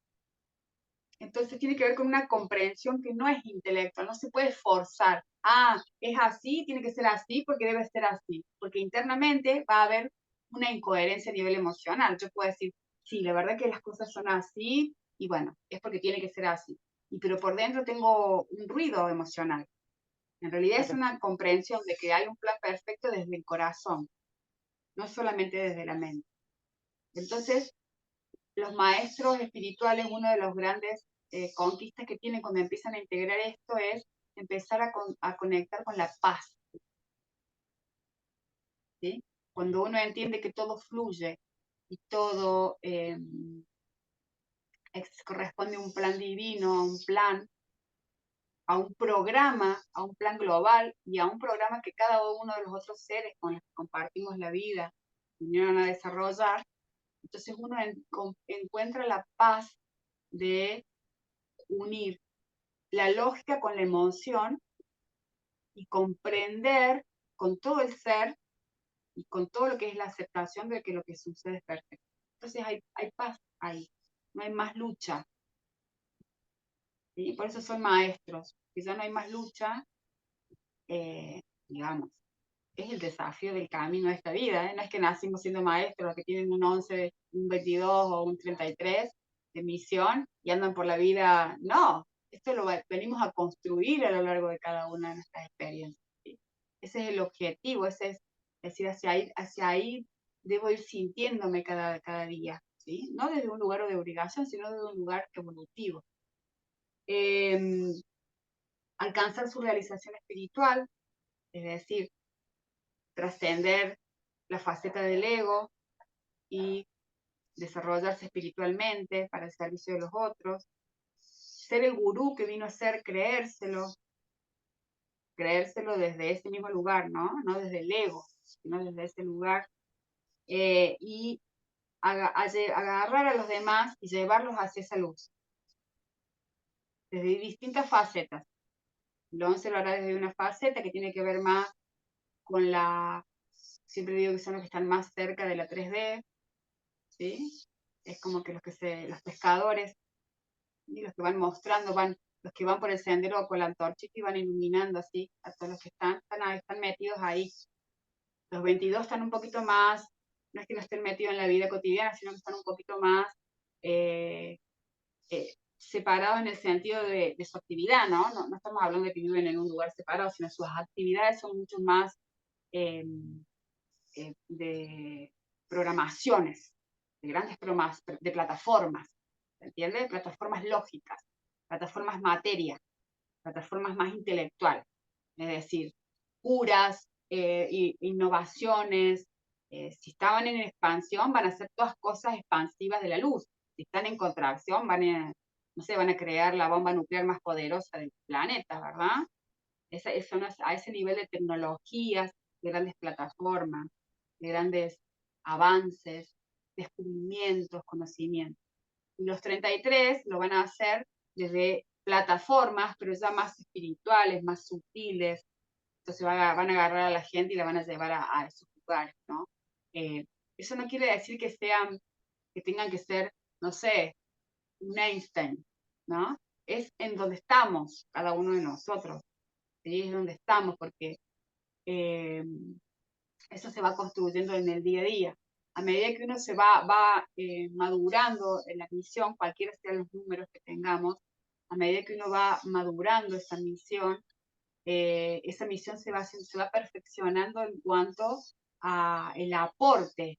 Entonces tiene que ver con una comprensión que no es intelectual, no se puede forzar. Ah, es así, tiene que ser así porque debe ser así. Porque internamente va a haber una incoherencia a nivel emocional. Yo puedo decir, sí, la verdad que las cosas son así y bueno, es porque tiene que ser así. Pero por dentro tengo un ruido emocional. En realidad es una comprensión de que hay un plan perfecto desde el corazón, no solamente desde la mente. Entonces, los maestros espirituales, uno de los grandes conquistas que tienen cuando empiezan a integrar esto es empezar a conectar con la paz. ¿Sí? Cuando uno entiende que todo fluye y todo corresponde a un plan divino, a un plan global y a un programa que cada uno de los otros seres con los que compartimos la vida vinieron a desarrollar, entonces uno encuentra la paz de unir la lógica con la emoción y comprender con todo el ser y con todo lo que es la aceptación de que lo que sucede es perfecto. Entonces hay paz ahí, no hay más lucha. ¿Sí? Por eso son maestros, que ya no hay más lucha, digamos. Es el desafío del camino de esta vida. No es que nacimos siendo maestros, que tienen un 11, un 22 o un 33 de misión y andan por la vida. No, esto lo venimos a construir a lo largo de cada una de nuestras experiencias. ¿Sí? Ese es el objetivo, ese es decir, hacia ahí debo ir sintiéndome cada día. ¿Sí? No desde un lugar de obligación, sino desde un lugar evolutivo. Alcanzar su realización espiritual, es decir, trascender la faceta del ego y desarrollarse espiritualmente para el servicio de los otros, ser el gurú que vino a ser, creérselo desde ese mismo lugar, ¿no? No desde el ego, sino desde ese lugar, y agarrar a los demás y llevarlos hacia esa luz, desde distintas facetas. El 11 lo hará desde una faceta que tiene que ver más con siempre digo que son los que están más cerca de la 3D, ¿sí? Es como que los pescadores, ¿sí? Los que van mostrando, los que van por el sendero con la antorchita y van iluminando así a todos los que están metidos ahí. Los 22 están un poquito más, no es que no estén metidos en la vida cotidiana, sino que están un poquito más separados en el sentido de su actividad, ¿no? ¿no? Estamos hablando de que viven en un lugar separado, sino sus actividades son mucho más de programaciones, de grandes programas, de plataformas, ¿se entiende? Plataformas lógicas, plataformas materia, plataformas más intelectuales, es decir, curas, innovaciones. Si estaban en expansión, van a hacer todas cosas expansivas de la luz. Si están en contracción, no sé, van a crear la bomba nuclear más poderosa del planeta, ¿verdad? A ese nivel de tecnologías, de grandes plataformas, de grandes avances, descubrimientos, conocimientos. Y los 33 lo van a hacer desde plataformas, pero ya más espirituales, más sutiles. Entonces van a agarrar a la gente y la van a llevar a esos lugares, ¿no? Eso no quiere decir que tengan que ser, no sé, un Einstein, ¿no? Es en donde estamos, cada uno de nosotros, ¿sí? Es donde estamos, porque eso se va construyendo en el día a día. A medida que uno se va madurando en la misión, cualquiera sean los números que tengamos, a medida que uno va madurando esa misión se va perfeccionando en cuanto a el aporte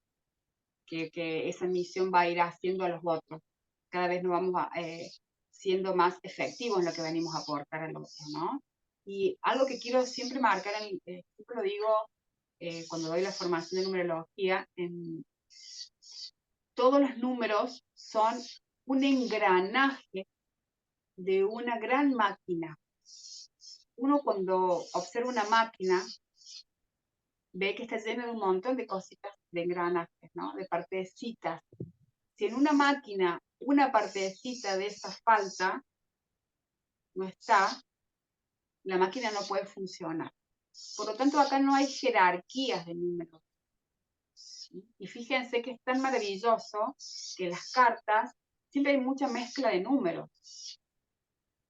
que esa misión va a ir haciendo a los otros. Cada vez nos vamos siendo más efectivos en lo que venimos a aportar a los otros, ¿no? Y algo que quiero siempre marcar, siempre lo digo cuando doy la formación de numerología, todos los números son un engranaje de una gran máquina. Uno cuando observa una máquina ve que está llena de un montón de cositas, de engranajes, ¿no? De partecitas. Si en una máquina una partecita de esa falta, no está, la máquina no puede funcionar. Por lo tanto, acá no hay jerarquías de números. ¿Sí? Y fíjense que es tan maravilloso que las cartas siempre hay mucha mezcla de números.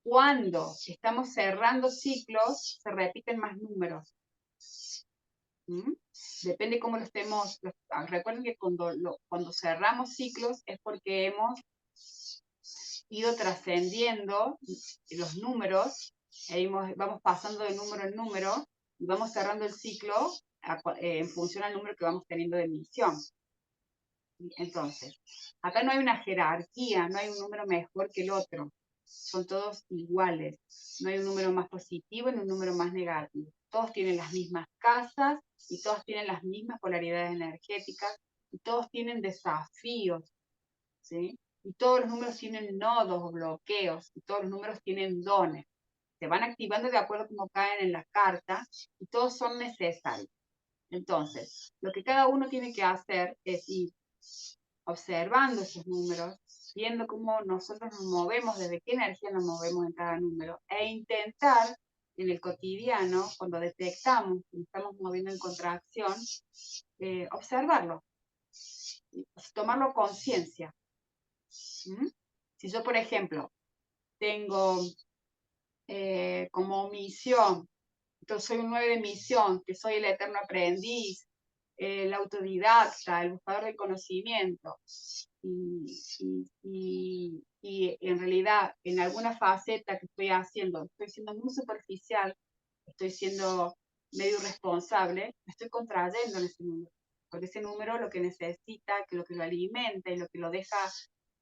Cuando estamos cerrando ciclos, se repiten más números. ¿Mm? Depende cómo lo estemos. Recuerden que cuando cerramos ciclos es porque hemos ido trascendiendo los números, vamos pasando de número en número y vamos cerrando el ciclo en función al número que vamos teniendo de emisión. Entonces, acá no hay una jerarquía, no hay un número mejor que el otro, son todos iguales, no hay un número más positivo ni un número más negativo. Todos tienen las mismas casas y todos tienen las mismas polaridades energéticas y todos tienen desafíos, ¿sí? Y todos los números tienen nodos o bloqueos, y todos los números tienen dones. Se van activando de acuerdo a cómo caen en la carta, y todos son necesarios. Entonces, lo que cada uno tiene que hacer es ir observando esos números, viendo cómo nosotros nos movemos, desde qué energía nos movemos en cada número, e intentar en el cotidiano, cuando detectamos que estamos moviendo en contracción, observarlo, tomarlo conciencia. Si yo, por ejemplo, tengo como misión, entonces soy un 9 de misión, que soy el eterno aprendiz, el autodidacta, el buscador de conocimiento, y en realidad en alguna faceta que estoy haciendo, estoy siendo muy superficial, estoy siendo medio irresponsable, me estoy contrayendo en ese número, porque ese número lo que necesita, que lo que lo alimenta y lo que lo deja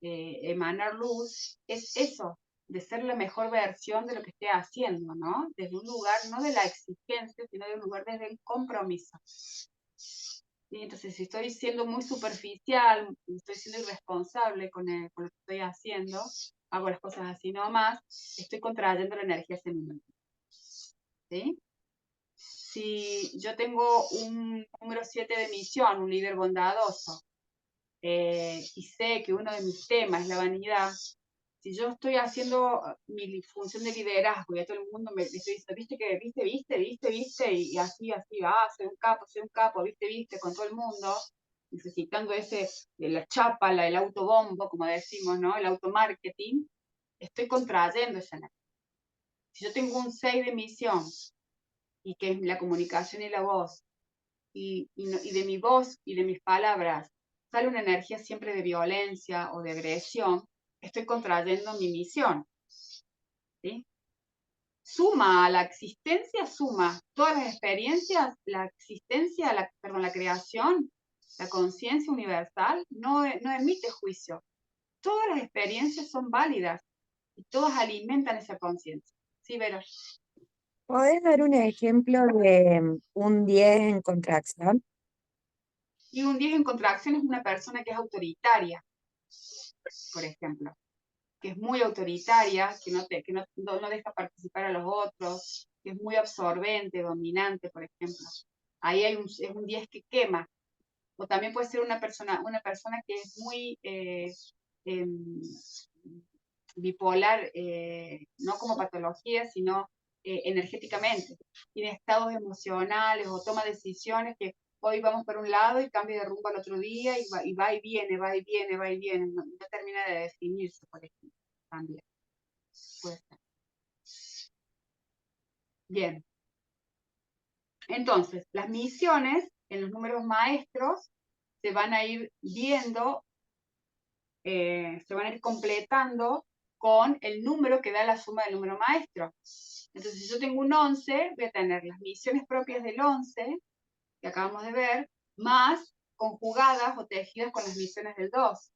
emanar luz, es eso, de ser la mejor versión de lo que esté haciendo, ¿no? Desde un lugar, no de la exigencia, sino de un lugar desde el compromiso. ¿Sí? Entonces, si estoy siendo muy superficial, estoy siendo irresponsable con lo que estoy haciendo, hago las cosas así nomás, estoy contrayendo la energía ese momento. ¿Sí? Si yo tengo un número 7 de misión, un líder bondadoso, y sé que uno de mis temas es la vanidad, si yo estoy haciendo mi función de liderazgo y a todo el mundo me estoy diciendo, viste, y así, soy un capo, viste, con todo el mundo, necesitando la chapa, el autobombo, como decimos, ¿no? El automarketing, estoy contrayendo esa energía. Si yo tengo un 6 de misión, y que es la comunicación y la voz, y de mi voz y de mis palabras sale una energía siempre de violencia o de agresión, estoy contrayendo mi misión. ¿Sí? Suma a la existencia, suma todas las experiencias, la existencia, la creación, la conciencia universal, no emite juicio. Todas las experiencias son válidas y todas alimentan esa conciencia. ¿Sí, Vera? ¿Podés dar un ejemplo de un 10 en contracción? Y un 10 en contracción es una persona que es autoritaria, por ejemplo, que es muy autoritaria, que no deja participar a los otros, que es muy absorbente, dominante, por ejemplo. Ahí es un 10 que quema. O también puede ser una persona que es muy bipolar, no como patología, sino energéticamente. Tiene estados emocionales o toma decisiones que hoy vamos por un lado y cambia de rumbo al otro día y va y viene, no termina de definirse, por ejemplo, también. Puede ser. Bien. Entonces, las misiones en los números maestros se van a ir viendo, se van a ir completando con el número que da la suma del número maestro. Entonces, si yo tengo un 11, voy a tener las misiones propias del 11, que acabamos de ver, más conjugadas o tejidas con las misiones del 2.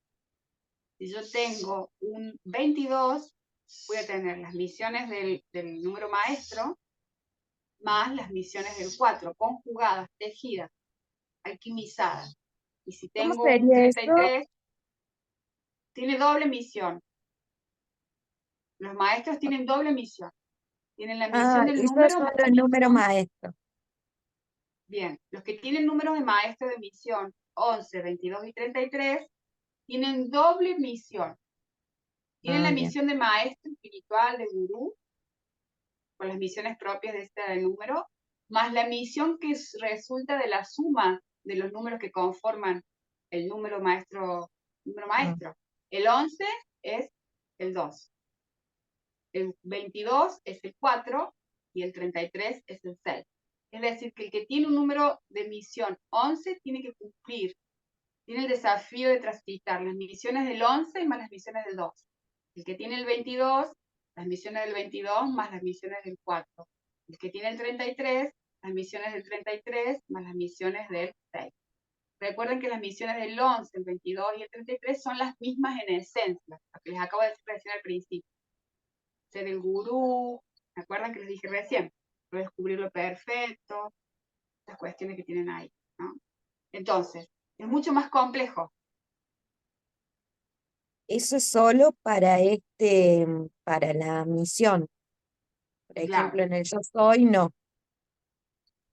Si yo tengo un 22, voy a tener las misiones del número maestro más las misiones del 4, conjugadas, tejidas, alquimizadas. Y si ¿Cómo tengo un sería eso? 33, tiene doble misión. Los maestros tienen doble misión. Tienen la Ah, misión del eso es número más solo la el número misión. maestro. Bien, los que tienen números de maestro de misión 11, 22 y 33 tienen doble misión. Tienen Ah, la bien. misión de maestro espiritual, de gurú, con las misiones propias de este número, más la misión que resulta de la suma de los números que conforman el número maestro. Número Mm. maestro. El 11 es el 2, el 22 es el 4 y el 33 es el 6. Es decir, que el que tiene un número de misión 11 tiene que cumplir, tiene el desafío de transitar las misiones del 11 más las misiones del 2. El que tiene el 22, las misiones del 22 más las misiones del 4. El que tiene el 33, las misiones del 33 más las misiones del 6. Recuerden que las misiones del 11, el 22 y el 33 son las mismas en esencia, lo que les acabo de decir recién al principio. Ser el gurú, ¿se acuerdan que les dije recién? Descubrir lo perfecto, las cuestiones que tienen ahí, ¿no? Entonces, es mucho más complejo. Eso es solo para para la misión. Por Claro. ejemplo, en el yo soy, no.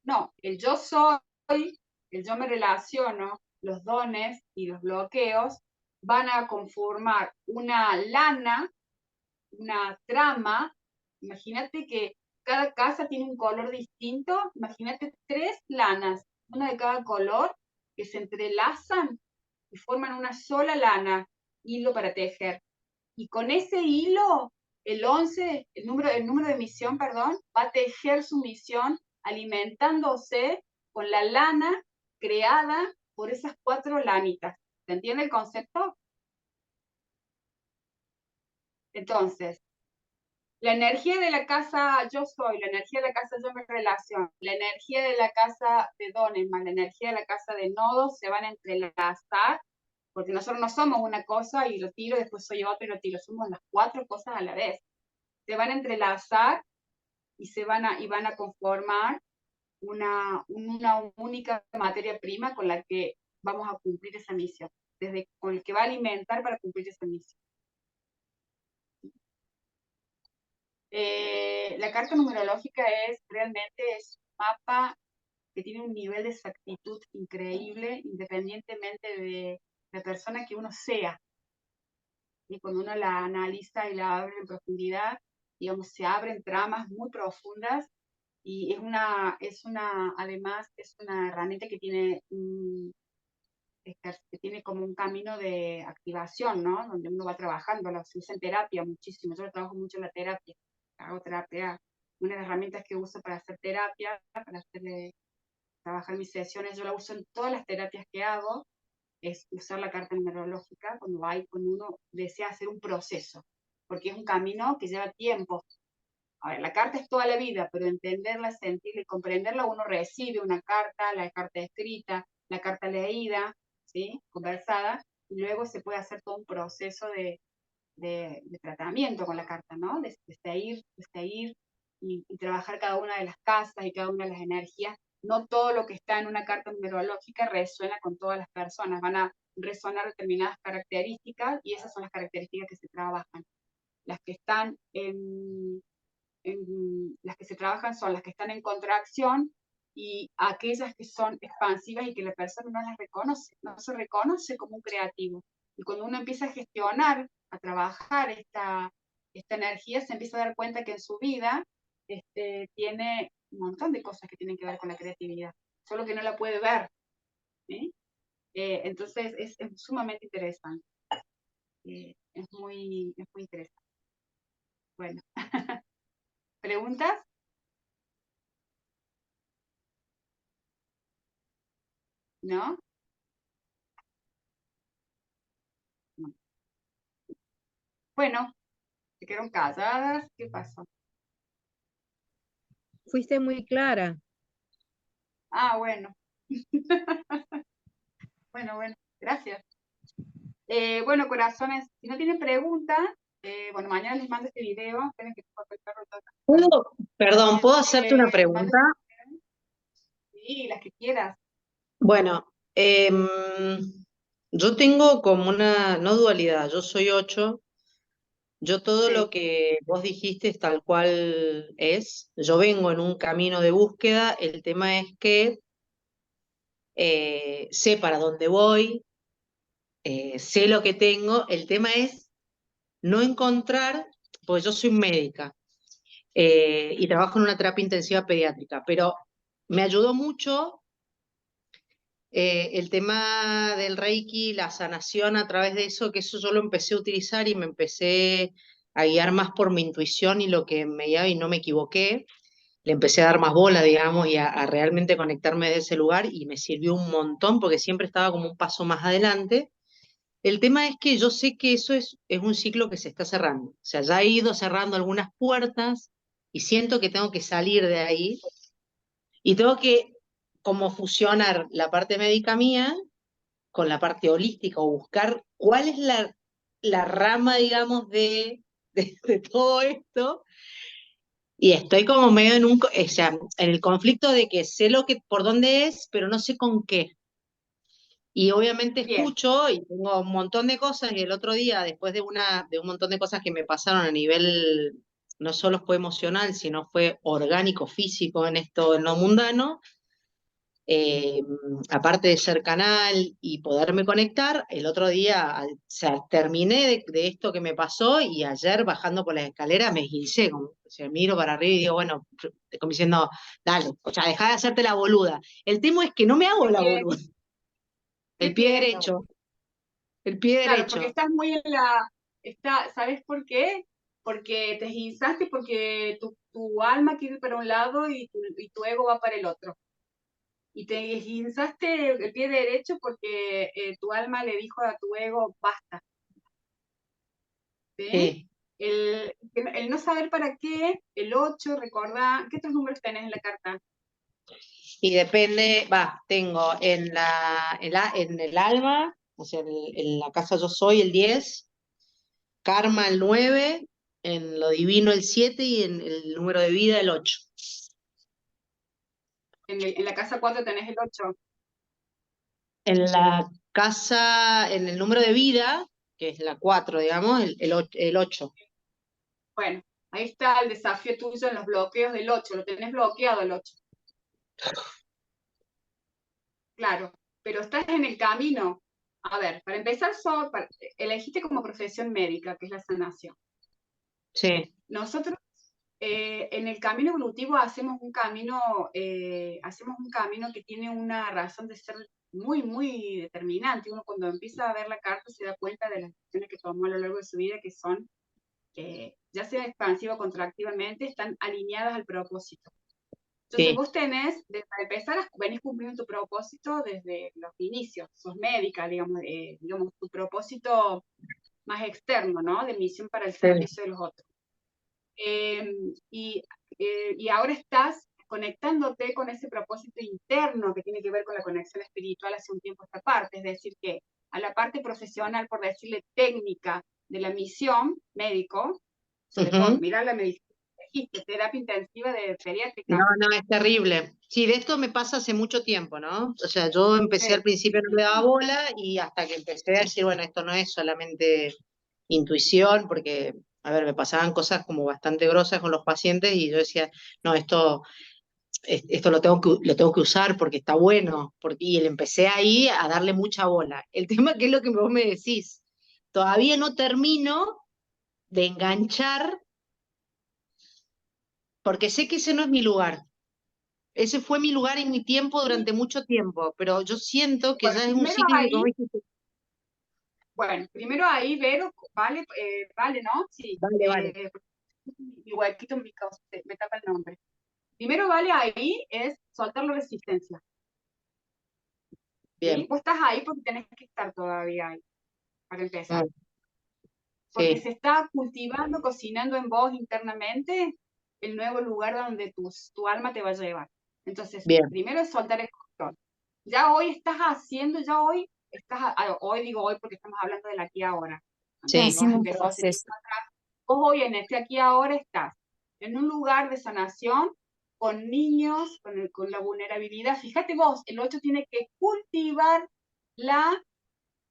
No, el yo soy, el yo me relaciono, los dones y los bloqueos van a conformar una lana, una trama. Imagínate que cada casa tiene un color distinto. Imagínate 3 lanas, una de cada color, que se entrelazan y forman una sola lana, hilo para tejer. Y con ese hilo, el 11, el número de misión, perdón, va a tejer su misión alimentándose con la lana creada por esas 4 lanitas. ¿Se entiende el concepto? Entonces, la energía de la casa yo soy, la energía de la casa yo me relaciono, la energía de la casa de dones más la energía de la casa de nodos se van a entrelazar, porque nosotros no somos una cosa y lo tiro, después soy otra y lo tiro, somos las 4 cosas a la vez. Se van a entrelazar y van a conformar una única materia prima con la que vamos a cumplir esa misión, con el que va a alimentar para cumplir esa misión. La carta numerológica realmente es un mapa que tiene un nivel de exactitud increíble, independientemente de la persona que uno sea. Y cuando uno la analiza y la abre en profundidad, digamos, se abren tramas muy profundas y además, es una herramienta que tiene como un camino de activación, ¿no? Donde uno va trabajando, se usa en terapia muchísimo. Yo trabajo mucho en la terapia, hago terapia. Una de las herramientas que uso para hacer terapia, para trabajar mis sesiones, yo la uso en todas las terapias que hago, es usar la carta numerológica cuando uno desea hacer un proceso, porque es un camino que lleva tiempo. A ver, la carta es toda la vida, pero entenderla, sentirla y comprenderla, uno recibe una carta, la carta escrita, la carta leída, ¿sí? Conversada, y luego se puede hacer todo un proceso de tratamiento con la carta, ¿no? De seguir y trabajar cada una de las casas y cada una de las energías. No todo lo que está en una carta numerológica resuena con todas las personas, van a resonar determinadas características y esas son las características que se trabajan. Las que están las que se trabajan son las que están en contracción y aquellas que son expansivas y que la persona no las reconoce, no se reconoce como un creativo. Y cuando uno empieza a gestionar, a trabajar esta energía, se empieza a dar cuenta que en su vida tiene un montón de cosas que tienen que ver con la creatividad, solo que no la puede ver. ¿Sí? Entonces es sumamente interesante. Es muy interesante. Bueno, ¿preguntas? ¿No? No. Bueno, se quedaron calladas. ¿Qué pasó? Fuiste muy clara. Ah, bueno. Bueno, gracias. Bueno, corazones, si no tienen preguntas, bueno, mañana les mando este video. Esperen que el perro está ¿Puedo, Perdón, ¿puedo hacerte una Mando, pregunta? sí, las que quieras. Bueno, yo tengo como una, no dualidad, yo soy 8, yo todo lo Sí, que vos dijiste es tal cual es, yo vengo en un camino de búsqueda, el tema es que sé para dónde voy, sé lo que tengo, el tema es no encontrar, porque yo soy médica y trabajo en una terapia intensiva pediátrica, pero me ayudó mucho el tema del Reiki, la sanación a través de eso, que eso yo lo empecé a utilizar y me empecé a guiar más por mi intuición y lo que me guiaba y no me equivoqué. Le empecé a dar más bola, digamos, y a realmente conectarme de ese lugar y me sirvió un montón porque siempre estaba como un paso más adelante. El tema es que yo sé que eso es un ciclo que se está cerrando. O sea, ya he ido cerrando algunas puertas y siento que tengo que salir de ahí y tengo que como fusionar la parte médica mía con la parte holística o buscar cuál es la rama, digamos, de todo esto. Y estoy como medio en o sea, en el conflicto de que sé lo que, por dónde es, pero no sé con qué. Y obviamente bien, escucho y tengo un montón de cosas y el otro día, después de un montón de cosas que me pasaron a nivel, no solo fue emocional, sino fue orgánico, físico en esto, en lo mundano, eh, aparte de ser canal y poderme conectar, el otro día, o sea, terminé de esto que me pasó y ayer bajando por la escalera me esguincé, como, o sea, miro para arriba y digo, bueno, como diciendo, dale, o sea, dejá de hacerte la boluda. El tema es que no me hago ¿qué la pie? boluda, ¿Qué el pie pie? derecho, el pie Claro, porque derecho. estás muy en la, ¿sabes por qué? Porque te esguinzaste, porque tu alma quiere ir para un lado y tu ego va para el otro. Y te esguinzaste el pie derecho porque tu alma le dijo a tu ego, basta, ¿sí? Sí. El no saber para qué, el 8 recordá, ¿qué otros números tenés en la carta? Y depende, va, tengo en el alma, o sea, en la casa yo soy el 10, karma el 9, en lo divino el 7 y en el número de vida el 8. En la casa 4 tenés el 8. En la casa, en el número de vida, que es la 4, digamos, el 8. Bueno, ahí está el desafío tuyo en los bloqueos del 8. Lo tenés bloqueado el 8. Claro, pero estás en el camino. A ver, para empezar, elegiste como profesión médica, que es la sanación. Sí, Nosotros en el camino evolutivo hacemos un camino que tiene una razón de ser muy, muy determinante. Uno cuando empieza a ver la carta se da cuenta de las decisiones que tomó a lo largo de su vida, que son, ya sea expansiva o contractivamente, están alineadas al propósito. Entonces sí, vos tenés, para empezar, venís cumpliendo tu propósito desde los inicios, sos médica, digamos tu propósito más externo, ¿no? De misión para el sí, servicio de los otros. Eh, y, y ahora estás conectándote con ese propósito interno que tiene que ver con la conexión espiritual hace un tiempo a esta parte, es decir, que a la parte profesional, por decirle técnica de la misión médico, sobre todo, ujú. mirar la medicina, terapia intensiva de No, pediátrica. no, es terrible. Sí, de esto me pasa hace mucho tiempo, ¿no? O sea, yo empecé al principio no le daba bola y hasta que empecé a decir, bueno, esto no es solamente intuición, porque, a ver, me pasaban cosas como bastante grosas con los pacientes y yo decía, no, esto lo tengo que usar porque está bueno, y le empecé ahí a darle mucha bola. El tema que es lo que vos me decís, todavía no termino de enganchar porque sé que ese no es mi lugar. Ese fue mi lugar en mi tiempo Y durante mucho tiempo, pero yo siento que bueno, ya es un ciclo que, como dijiste, primero ahí, Vero, vale, vale, ¿no? Sí, vale, vale, mi huequito me tapa el nombre. Primero vale ahí es soltar la resistencia, ¿sí? bien, Vos estás ahí porque tenés que estar todavía ahí, para empezar. mm, Porque sí, se está cultivando, cocinando en vos internamente el nuevo lugar donde tu alma te va a llevar. Entonces, bien, primero es soltar el control. Ya hoy estás haciendo, ya hoy hoy digo hoy porque estamos hablando del aquí ahora. sí, No Hacemos un empezó hace tiempo proceso. atrás. Vos hoy en este aquí ahora estás. en un lugar de sanación, con niños, con la vulnerabilidad. Fíjate vos, el 8 tiene que cultivar la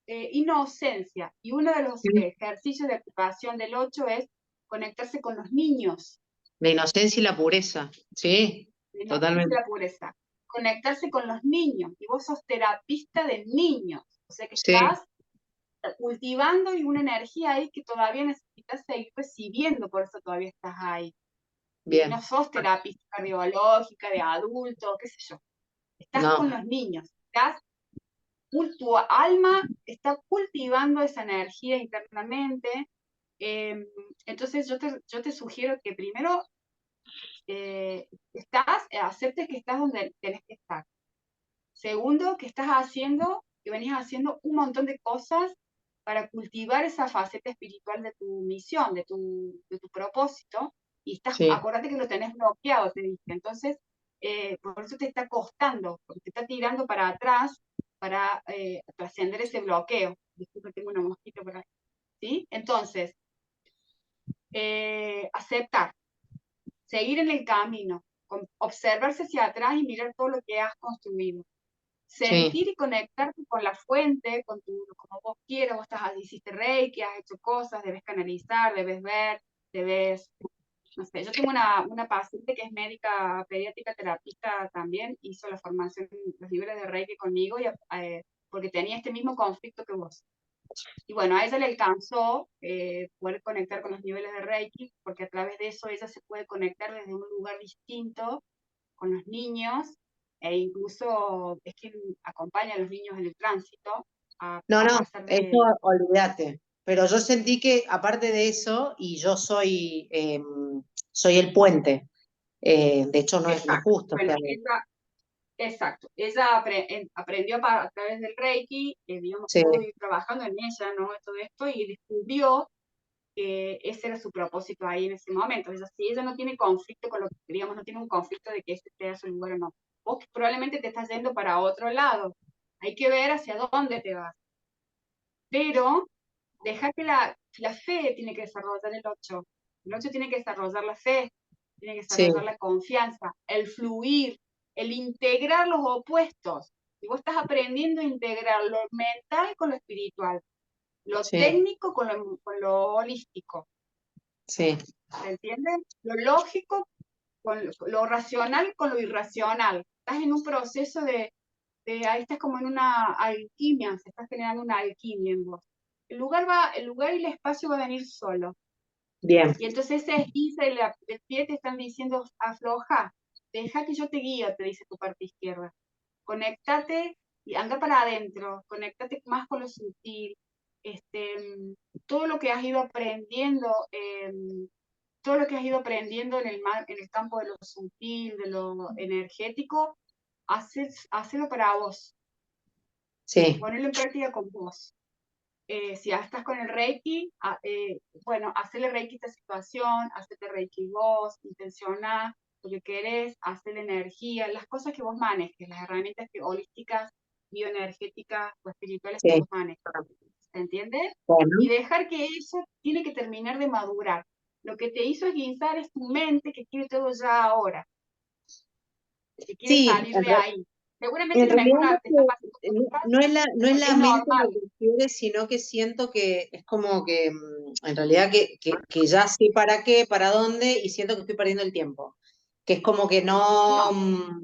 inocencia. Y uno de los ejercicios de activación del 8 es conectarse con los niños. La inocencia y la pureza, sí, La inocencia y totalmente. la pureza. Conectarse con los niños. Y vos sos terapista de niños. O sea que Sí, estás cultivando y una energía ahí que todavía necesitas seguir recibiendo, por eso todavía estás ahí. Y no bien. sos terapista cardiológica de adulto, qué sé yo. Estás con No, los niños, tu alma está cultivando esa energía internamente. Entonces yo te sugiero que primero aceptes que estás donde tenés que estar. Segundo, que venís haciendo un montón de cosas para cultivar esa faceta espiritual de tu misión, de tu propósito, y sí, acordate que lo tenés bloqueado, te dije. Entonces, por eso te está costando, porque te está tirando para atrás para trascender ese bloqueo. Disculpa, tengo una mosquita por ahí. ¿Sí? Entonces, aceptar, seguir en el camino, observarse hacia atrás y mirar todo lo que has construido. sí, Sentir y conectarte con la fuente, como vos quieras, vos hiciste Reiki, has hecho cosas, debes canalizar, debes ver, debes, no sé, yo tengo una paciente que es médica pediátrica terapista también, hizo la formación, los niveles de Reiki conmigo, porque tenía este mismo conflicto que vos. Y bueno, a ella le alcanzó poder conectar con los niveles de Reiki, porque a través de eso ella se puede conectar desde un lugar distinto con los niños, e incluso es quien acompaña a los niños en el tránsito no, a no, pasar eso de... olvídate. Pero yo sentí que, aparte de eso, y yo soy el puente. De hecho, no es Exacto. justo. O Bueno, sea, exacto. Ella aprendió a través del Reiki, digamos, sí, pudo ir trabajando en ella, ¿no? Todo esto, y descubrió que ese era su propósito ahí en ese momento. O sea, si ella no tiene conflicto con lo que, digamos, no tiene un conflicto de que ese sea su lugar o no, vos probablemente te estás yendo para otro lado. Hay que ver hacia dónde te vas. Pero deja que la fe tiene que desarrollar el 8. El 8 tiene que desarrollar la fe, tiene que sí, desarrollar la confianza, el fluir, el integrar los opuestos. Y vos estás aprendiendo a integrar lo mental con lo espiritual, lo sí, técnico con lo holístico. sí, ¿Se entiende? Lo lógico con lo racional con lo irracional. Estás en un proceso ahí estás como en una alquimia, se está generando una alquimia en vos. El lugar y el espacio va a venir solo. bien, Y entonces ese esguince del pie te están diciendo, afloja, deja que yo te guío, te dice tu parte izquierda. Conéctate y anda para adentro, conéctate más con lo sutil. Todo lo que has ido aprendiendo, todo lo que has ido aprendiendo en el campo de lo sutil, de lo energético, hacelo para vos, sí, ponelo en práctica con vos. Si ya estás con el Reiki, bueno, hacerle Reiki a esta situación, hacerte Reiki vos, intenciona lo que querés, hacerle energía, las cosas que vos manejes, las herramientas holísticas, bioenergéticas o espirituales que sí. vos manejes. ¿Se entiende? Y Bueno, dejar que eso tiene que terminar de madurar. Lo que te hizo esguinzar es tu mente que quiere todo ya ahora, que quiere sí, salir de ahí. Seguramente en también realidad te está pasando cosas no es porque la es mente normal. lo que quiere, sino que siento que es como que en realidad que ya sé para qué, para dónde, y siento que estoy perdiendo el tiempo. Que es como que no, No,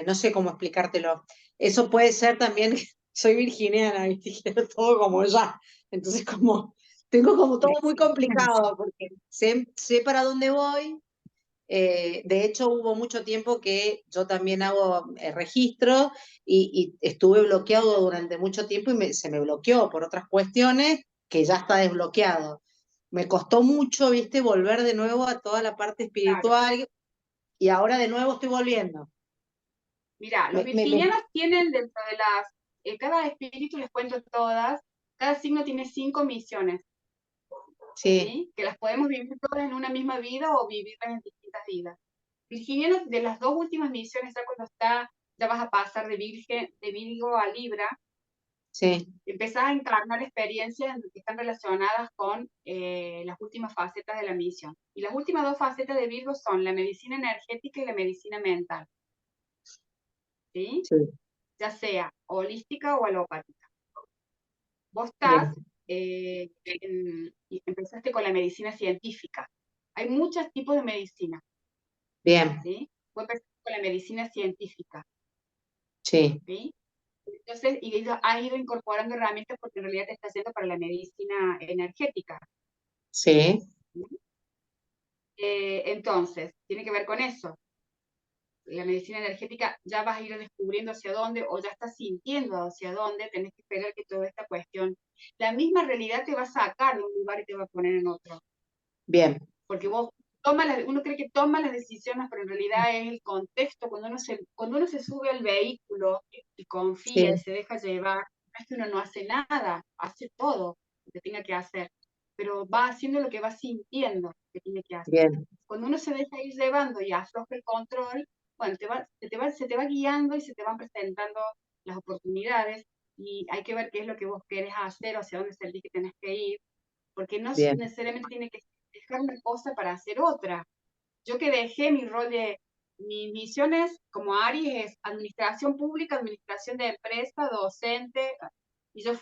no sé cómo explicártelo. Eso puede ser también, soy virginiana, ¿viste? Y quiero todo como ya. Entonces como, tengo como todo muy complicado, porque sé para dónde voy. De hecho, hubo mucho tiempo que yo también hago registro y estuve bloqueado durante mucho tiempo y se me bloqueó por otras cuestiones que ya está desbloqueado. Me costó mucho, viste, volver de nuevo a toda la parte claro. espiritual y ahora de nuevo estoy volviendo. Mira, los Me- virginianos tienen dentro de cada espíritu, les cuento todas, cada signo tiene 5 misiones, sí, ¿sí? Que las podemos vivir todas en una misma vida o vivirlas en distintas vidas. Virginianos, de las dos últimas misiones, ya cuando ya vas a pasar de Virgo a Libra, Sí, empezás a encarnar experiencias que están relacionadas con las últimas facetas de la misión. Y las últimas dos facetas de Virgo son la medicina energética y la medicina mental, ¿sí? sí, Ya sea holística o alopática. Vos estás, bien, y empezaste con la medicina científica. Hay muchos tipos de medicina, bien, ¿sí? Vos empezaste con la medicina científica, sí, ¿sí? Entonces, y has ido incorporando herramientas porque en realidad te está haciendo para la medicina energética. sí, ¿Sí? Entonces, tiene que ver con eso. La medicina energética ya vas a ir descubriendo hacia dónde o ya estás sintiendo hacia dónde, tenés que esperar que toda esta cuestión, la misma realidad te va a sacar de un lugar y te va a poner en otro. bien, Porque uno cree que toma las decisiones, pero en realidad es el contexto, cuando uno se sube al vehículo y confía y sí, se deja llevar, no es que uno no hace nada, hace todo lo que tenga que hacer, pero va haciendo lo que va sintiendo que tiene que hacer. bien, Cuando uno se deja ir llevando y afloja el control, bueno, se te va guiando y se te van presentando las oportunidades y hay que ver qué es lo que vos querés hacer o hacia dónde sentís que tenés que ir, porque no bien, necesariamente tiene que dejar una cosa para hacer otra. Yo que dejé mi rol de, mis misiones como Aries es administración pública, administración de empresa, docente, y yo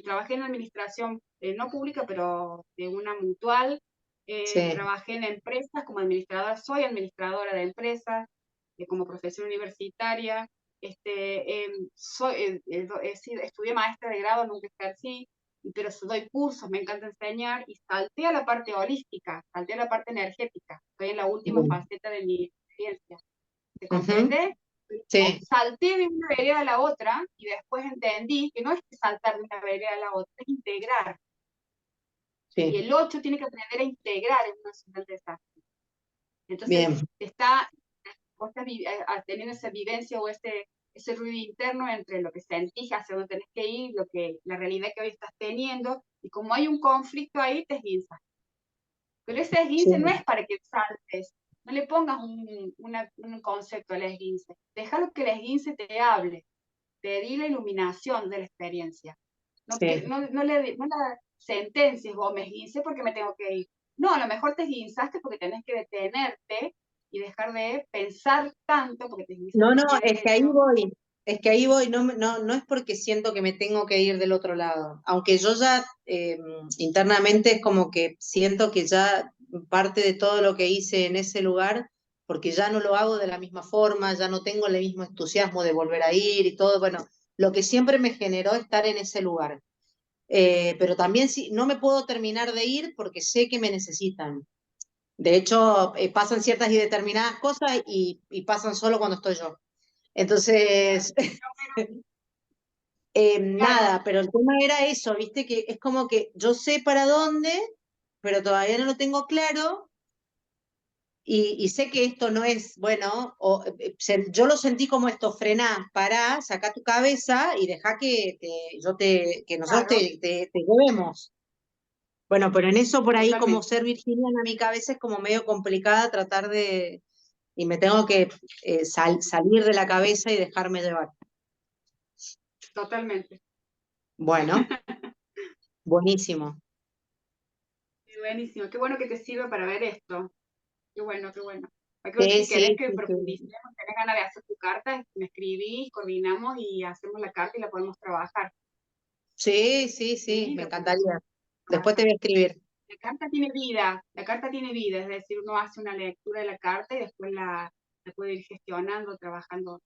trabajé en administración no pública, pero de una mutual, sí, trabajé en empresas como administradora, soy administradora de empresas, como profesora universitaria, estudié maestra de grado, nunca ejercí, pero doy cursos, me encanta enseñar, y salté a la parte holística, salté a la parte energética, estoy en la última bien, faceta de mi experiencia. ¿Se ujú, comprende? sí, Salté de una vereda a la otra y después entendí que no es saltar de una vereda a la otra, es integrar. Y sí, el 8 tiene que aprender a integrar en una ciudad de desastre. Entonces, bien, vos estás teniendo esa vivencia o ese ruido interno entre lo que sentís, hacia dónde tenés que ir, la realidad que hoy estás teniendo, y como hay un conflicto ahí, te esguinzas. Pero ese esguince no sí, es para que saltes, no le pongas un concepto al esguince, déjalo que el esguince te hable, te di la iluminación de la experiencia. No, sí. no la sentencias vos me esguince porque me tengo que ir. No, a lo mejor te esguinzaste porque tenés que detenerte y dejar de pensar tanto porque te No, esguinzaste no, el pie es que ahí derecho. voy, es que ahí voy, no, no es porque siento que me tengo que ir del otro lado, aunque yo ya internamente es como que siento que ya parte de todo lo que hice en ese lugar, porque ya no lo hago de la misma forma, ya no tengo el mismo entusiasmo de volver a ir y todo, bueno, lo que siempre me generó estar en ese lugar. Pero también sí, no me puedo terminar de ir porque sé que me necesitan. De hecho, pasan ciertas y determinadas cosas y pasan solo cuando estoy yo. Entonces, Claro, nada, pero el tema era eso, viste, que es como que yo sé para dónde, pero todavía no lo tengo claro y sé que esto no es, bueno, yo lo sentí como esto, frená, pará, saca tu cabeza y deja que nosotros claro, te llevemos. Bueno, pero en eso por ahí como totalmente, ser virginiana a mi cabeza es como medio complicada tratar de, y me tengo que salir de la cabeza y dejarme llevar. totalmente. Bueno, buenísimo. Buenísimo, qué bueno que te sirve para ver esto. Qué bueno, qué bueno. Sí, Si querés sí, que sí, sí. profundicemos, tenés ganas de hacer tu carta, me escribís, coordinamos y hacemos la carta y la podemos trabajar. Sí, sí, sí, ¿Sí? me Lo podemos encantaría. Después te trabajar. voy a escribir. La carta tiene vida, es decir, uno hace una lectura de la carta y después la puede ir gestionando, trabajando.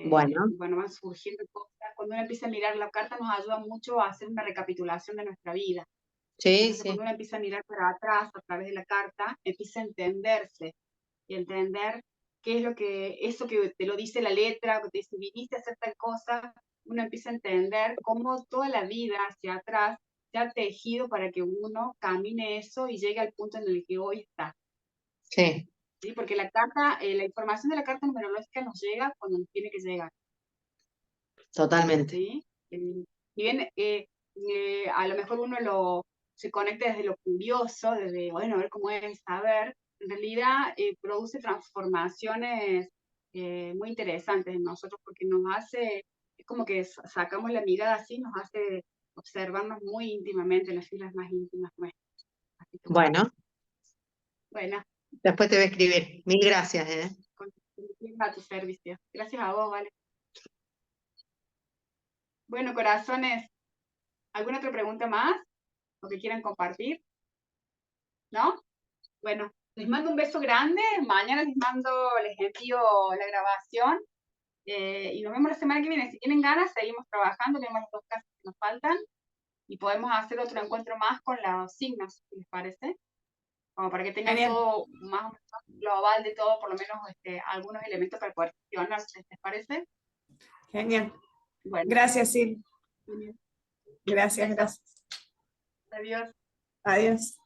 Bueno, Y bueno, van surgiendo cosas. Cuando uno empieza a mirar la carta nos ayuda mucho a hacer una recapitulación de nuestra vida. sí, Entonces, cuando sí, uno empieza a mirar para atrás a través de la carta, empieza a entenderse y entender qué es eso que te lo dice la letra, que te dice, viniste a hacer tal cosa, uno empieza a entender cómo toda la vida hacia atrás se ha tejido para que uno camine eso y llegue al punto en el que hoy está. sí, ¿Sí? Porque la carta, la información de la carta numerológica nos llega cuando nos tiene que llegar. totalmente. ¿Sí? Y bien, a lo mejor se conecta desde lo curioso, desde, bueno, a ver cómo es saber, en realidad produce transformaciones muy interesantes en nosotros porque nos hace es como que sacamos la mirada así, nos hace observarnos muy íntimamente en las fibras más íntimas nuestras. Así que Bueno, bueno, después te voy a escribir. Mil gracias, ¿eh? a tu servicio. Gracias a vos, Vale. Bueno, corazones, ¿alguna otra pregunta más? ¿O que quieran compartir? ¿No? Bueno, les mando un beso grande. Mañana les envío la grabación. Y nos vemos la semana que viene. Si tienen ganas, seguimos trabajando. Tenemos los 2 casos que nos faltan. Y podemos hacer otro encuentro más con los signos, si les parece. Como para que tengan Genial. todo más o menos global de todo, por lo menos algunos elementos para poder gestionarse, ¿les parece? Genial. Bueno, Gracias, Sil. muy bien. Gracias, gracias. Adiós. Adiós.